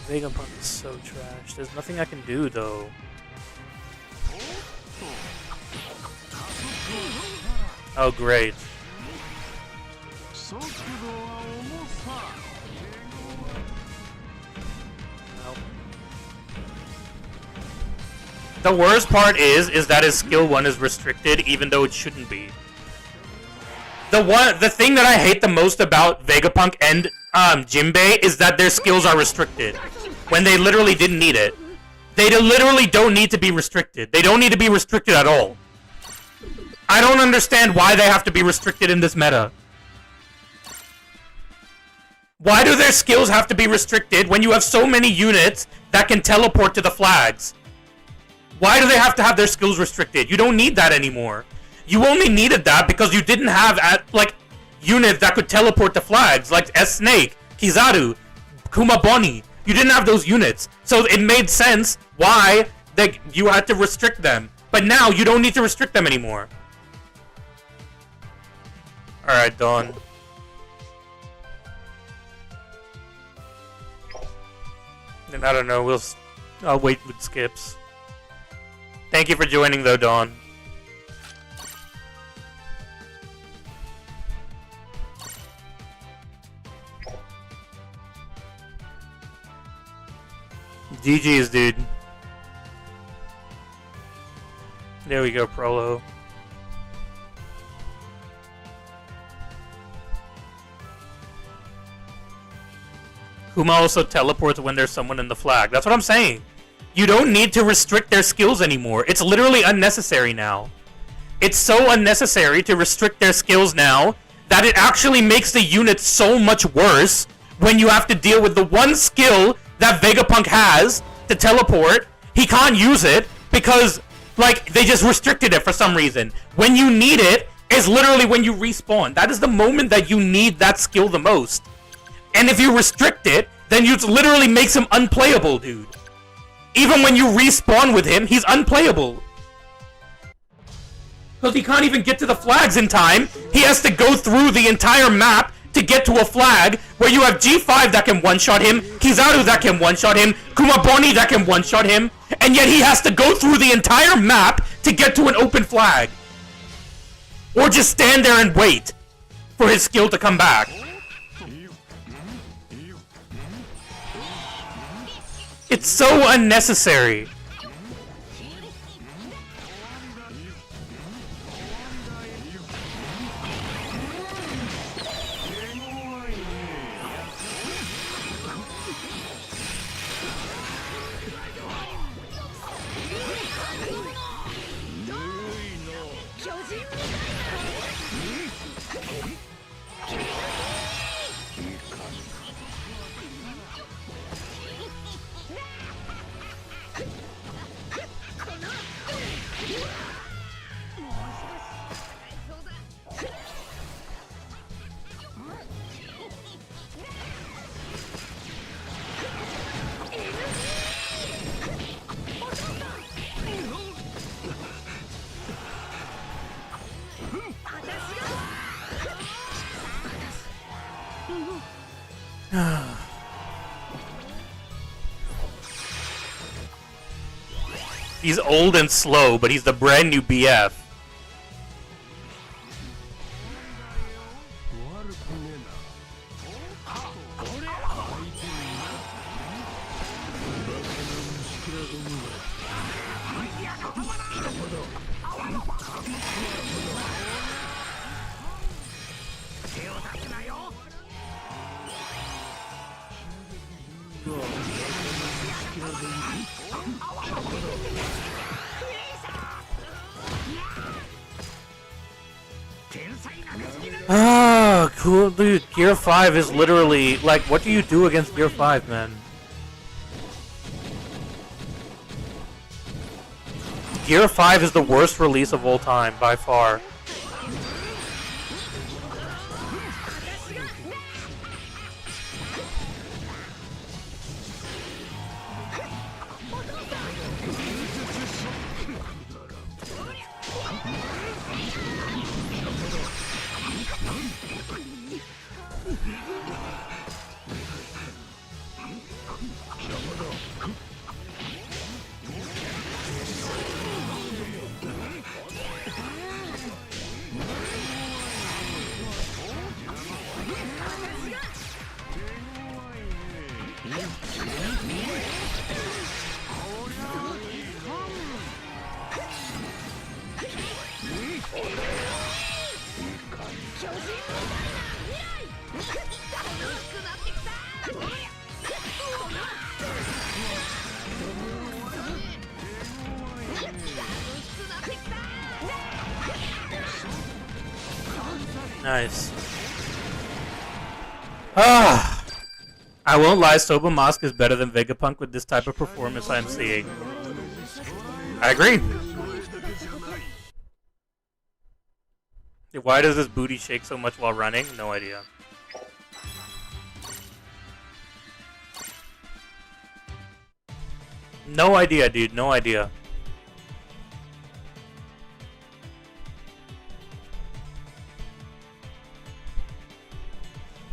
Vegapunk is so trash. There's nothing I can do, though. Oh, great. Nope. The worst part is that his skill 1 is restricted, even though it shouldn't be. The thing that I hate the most about Vegapunk and Jinbei is that their skills are restricted when they literally didn't need it. They literally don't need to be restricted. They don't need to be restricted at all. I don't understand why they have to be restricted in this meta. Why do their skills have to be restricted when you have so many units that can teleport to the flags? Why do they have to have their skills restricted? You don't need that anymore. You only needed that because you didn't have units that could teleport to flags, like S-Snake, Kizaru, Kumaboni. You didn't have those units. So it made sense why you had to restrict them. But now you don't need to restrict them anymore. Alright, Dawn. And I don't know, I'll wait with skips. Thank you for joining though, Dawn. GG's, dude. There we go, Prolo. Kuma also teleports when there's someone in the flag. That's what I'm saying. You don't need to restrict their skills anymore. It's literally unnecessary now. It's so unnecessary to restrict their skills now that it actually makes the unit so much worse when you have to deal with the one skill that Vegapunk has to teleport. He can't use it because, they just restricted it for some reason. When you need it is literally when you respawn. That is the moment that you need that skill the most. And if you restrict it, then it literally makes him unplayable, dude. Even when you respawn with him, he's unplayable. Because he can't even get to the flags in time. He has to go through the entire map to get to a flag where you have G5 that can one-shot him, Kizaru that can one-shot him, Kumaboni that can one-shot him, and yet he has to go through the entire map to get to an open flag. Or just stand there and wait for his skill to come back. It's so unnecessary. He's old and slow, but he's the brand new BF. Ah, cool, dude. Gear 5 is literally, what do you do against Gear 5, man? Gear 5 is the worst release of all time, by far. Nice. Ah, I won't lie, Soba Mask is better than Vegapunk with this type of performance I'm seeing. I agree. Why does this booty shake so much while running? No idea. No idea, dude. No idea.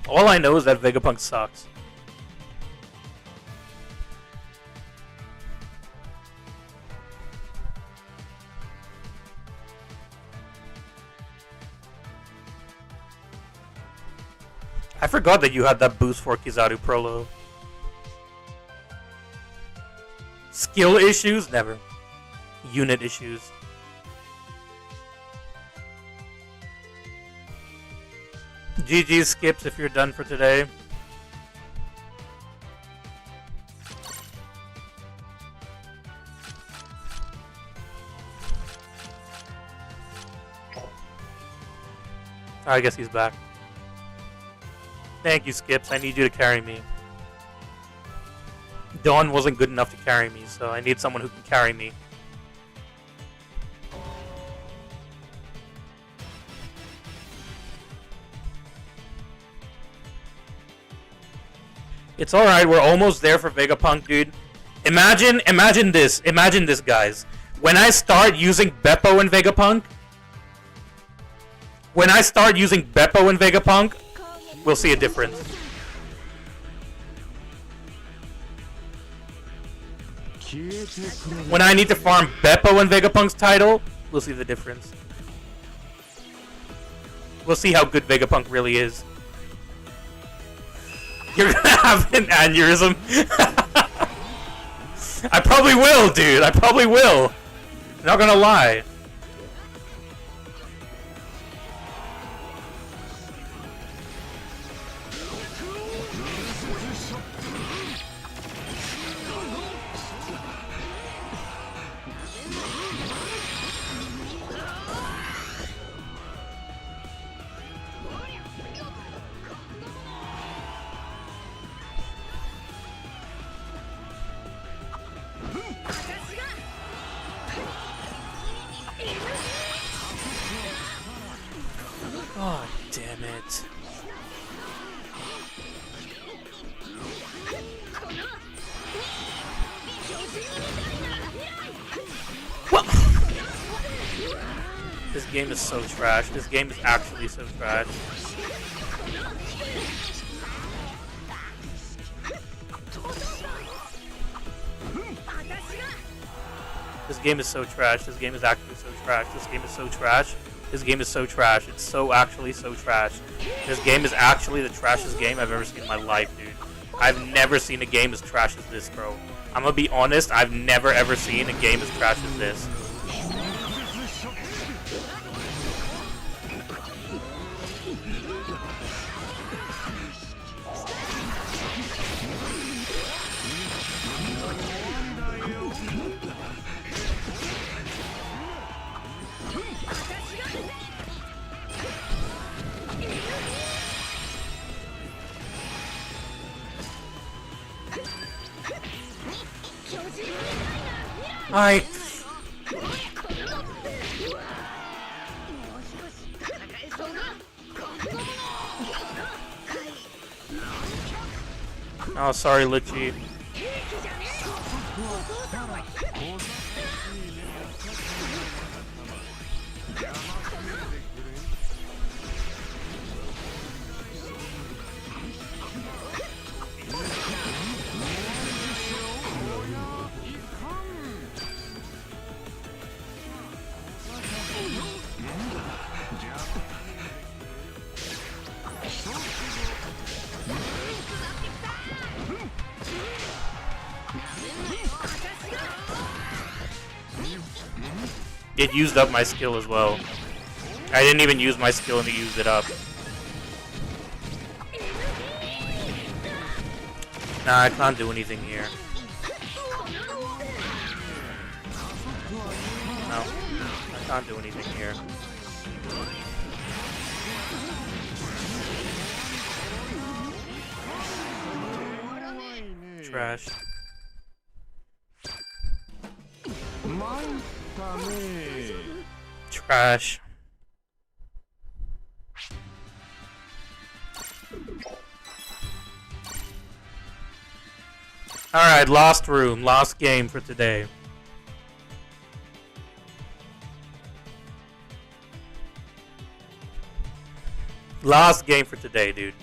All I know is that Vegapunk sucks. I forgot that you had that boost for Kizaru Prolo. Skill issues? Never. Unit issues. GG skips if you're done for today. I guess he's back. Thank you, Skips. I need you to carry me. Dawn wasn't good enough to carry me, so I need someone who can carry me. It's alright, we're almost there for Vegapunk, dude. Imagine this, guys. When I start using Beppo and Vegapunk, we'll see a difference. When I need to farm Beppo and Vegapunk's title, we'll see the difference. We'll see how good Vegapunk really is. You're gonna have an aneurysm. I probably will, dude. I probably will. Not gonna lie. God damn it. What? This game is so trash. This game is actually so trash. This game is so trash. This game is actually so trash. This game is so trash. This game is so trash. It's so actually so trash. This game is actually the trashiest game I've ever seen in my life, dude. I've never seen a game as trash as this, bro. I'm gonna be honest, I've never ever seen a game as trash as this. Oh, sorry, Lichi. It used up my skill as well. I didn't even use my skill and it used it up. Nah, I can't do anything here. No, I can't do anything here. Trash. Trash. Alright, last room, last game for today. Last game for today, dude.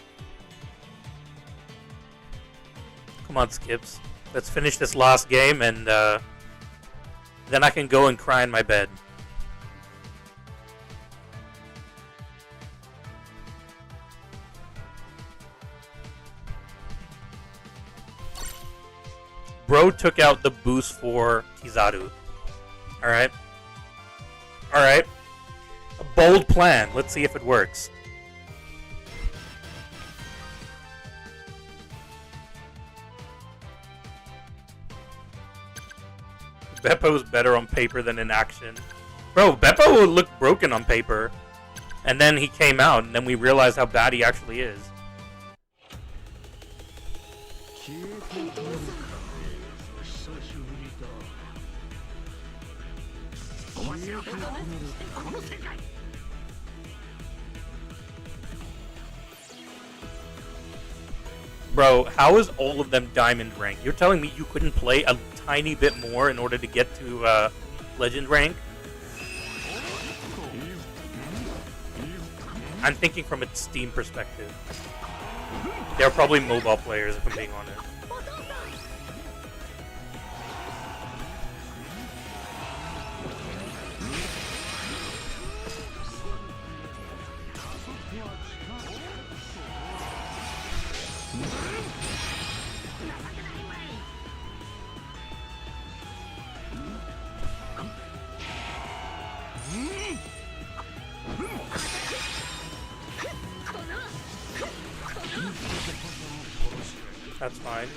Come on, Skips. Let's finish this last game and then I can go and cry in my bed. Bro took out the boost for Kizaru. Alright. Alright. A bold plan. Let's see if it works. Beppo's better on paper than in action. Bro, Beppo looked broken on paper. And then he came out, and then we realized how bad he actually is. Bro, how is all of them diamond rank? You're telling me you couldn't play a tiny bit more in order to get to legend rank? I'm thinking from a Steam perspective. They're probably mobile players, if I'm being honest. That's fine.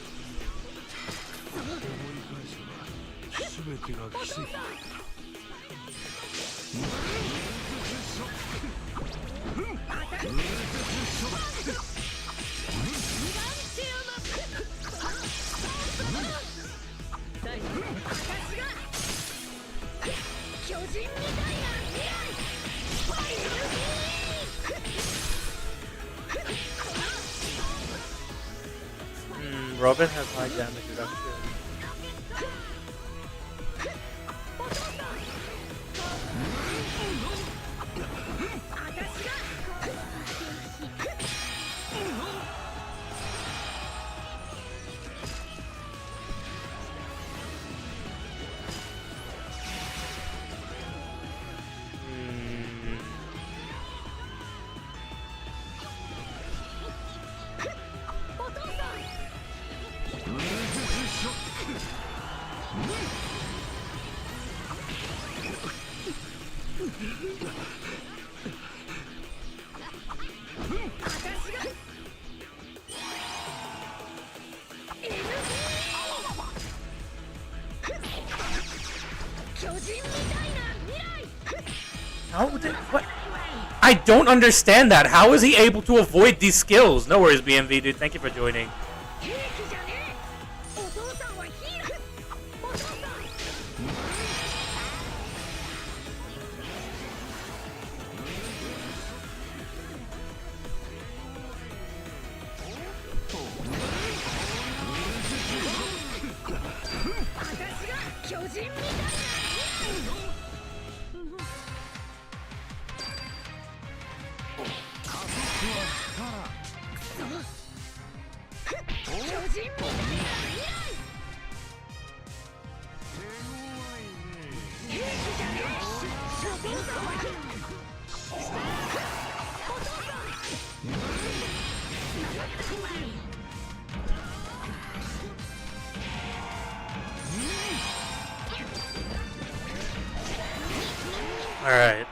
Robin has high damage reduction. How did what? I don't understand that. How is he able to avoid these skills? No worries, BMV dude. Thank you for joining. Alright.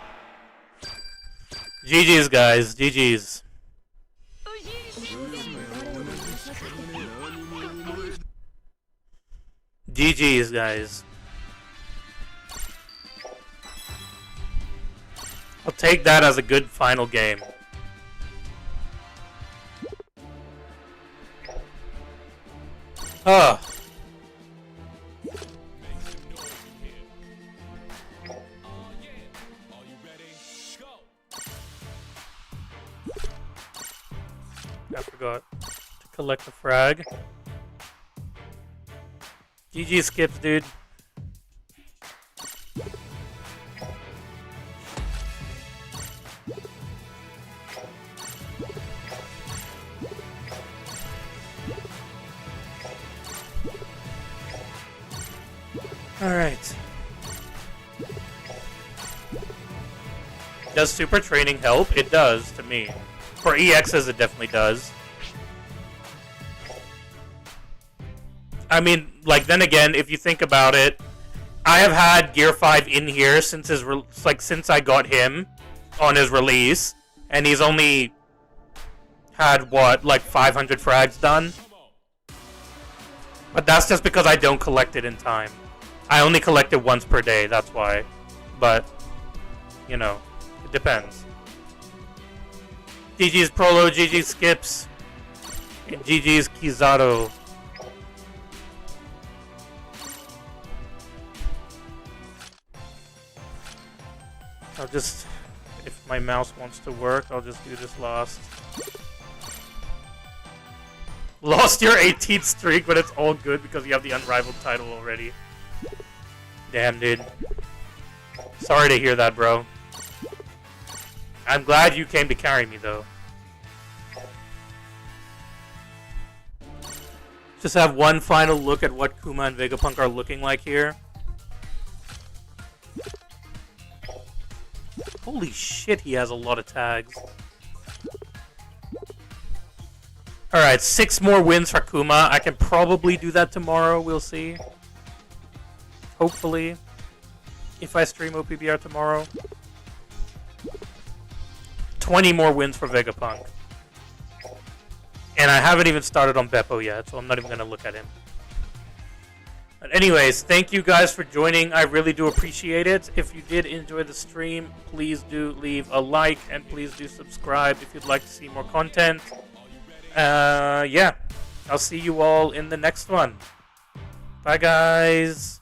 GG's, guys. GG's. GG's, guys. I'll take that as a good final game. Ugh. I forgot to collect the frag. GG skips, dude. Alright. Does super training help? It does, to me. For EXs, it definitely does. I mean, like, then again, if you think about it, I have had Gear 5 in here since his since I got him on his release, and he's only had, what, like 500 frags done? But that's just because I don't collect it in time. I only collect it once per day, that's why. But, you know, it depends. GG's Prolo, GG's Skips, and GG's Kizato. I'll just, if my mouse wants to work, I'll just do this last. Lost your 18th streak, but it's all good because you have the unrivaled title already. Damn, dude. Sorry to hear that, bro. I'm glad you came to carry me, though. Just have one final look at what Kuma and Vegapunk are looking like here. Holy shit, he has a lot of tags. Alright, 6 more wins for Kuma. I can probably do that tomorrow, we'll see. Hopefully. If I stream OPBR tomorrow. 20 more wins for Vegapunk. And I haven't even started on Beppo yet, so I'm not even going to look at him. But anyways, thank you guys for joining. I really do appreciate it. If you did enjoy the stream, please do leave a like, and please do subscribe if you'd like to see more content. Yeah, I'll see you all in the next one. Bye, guys.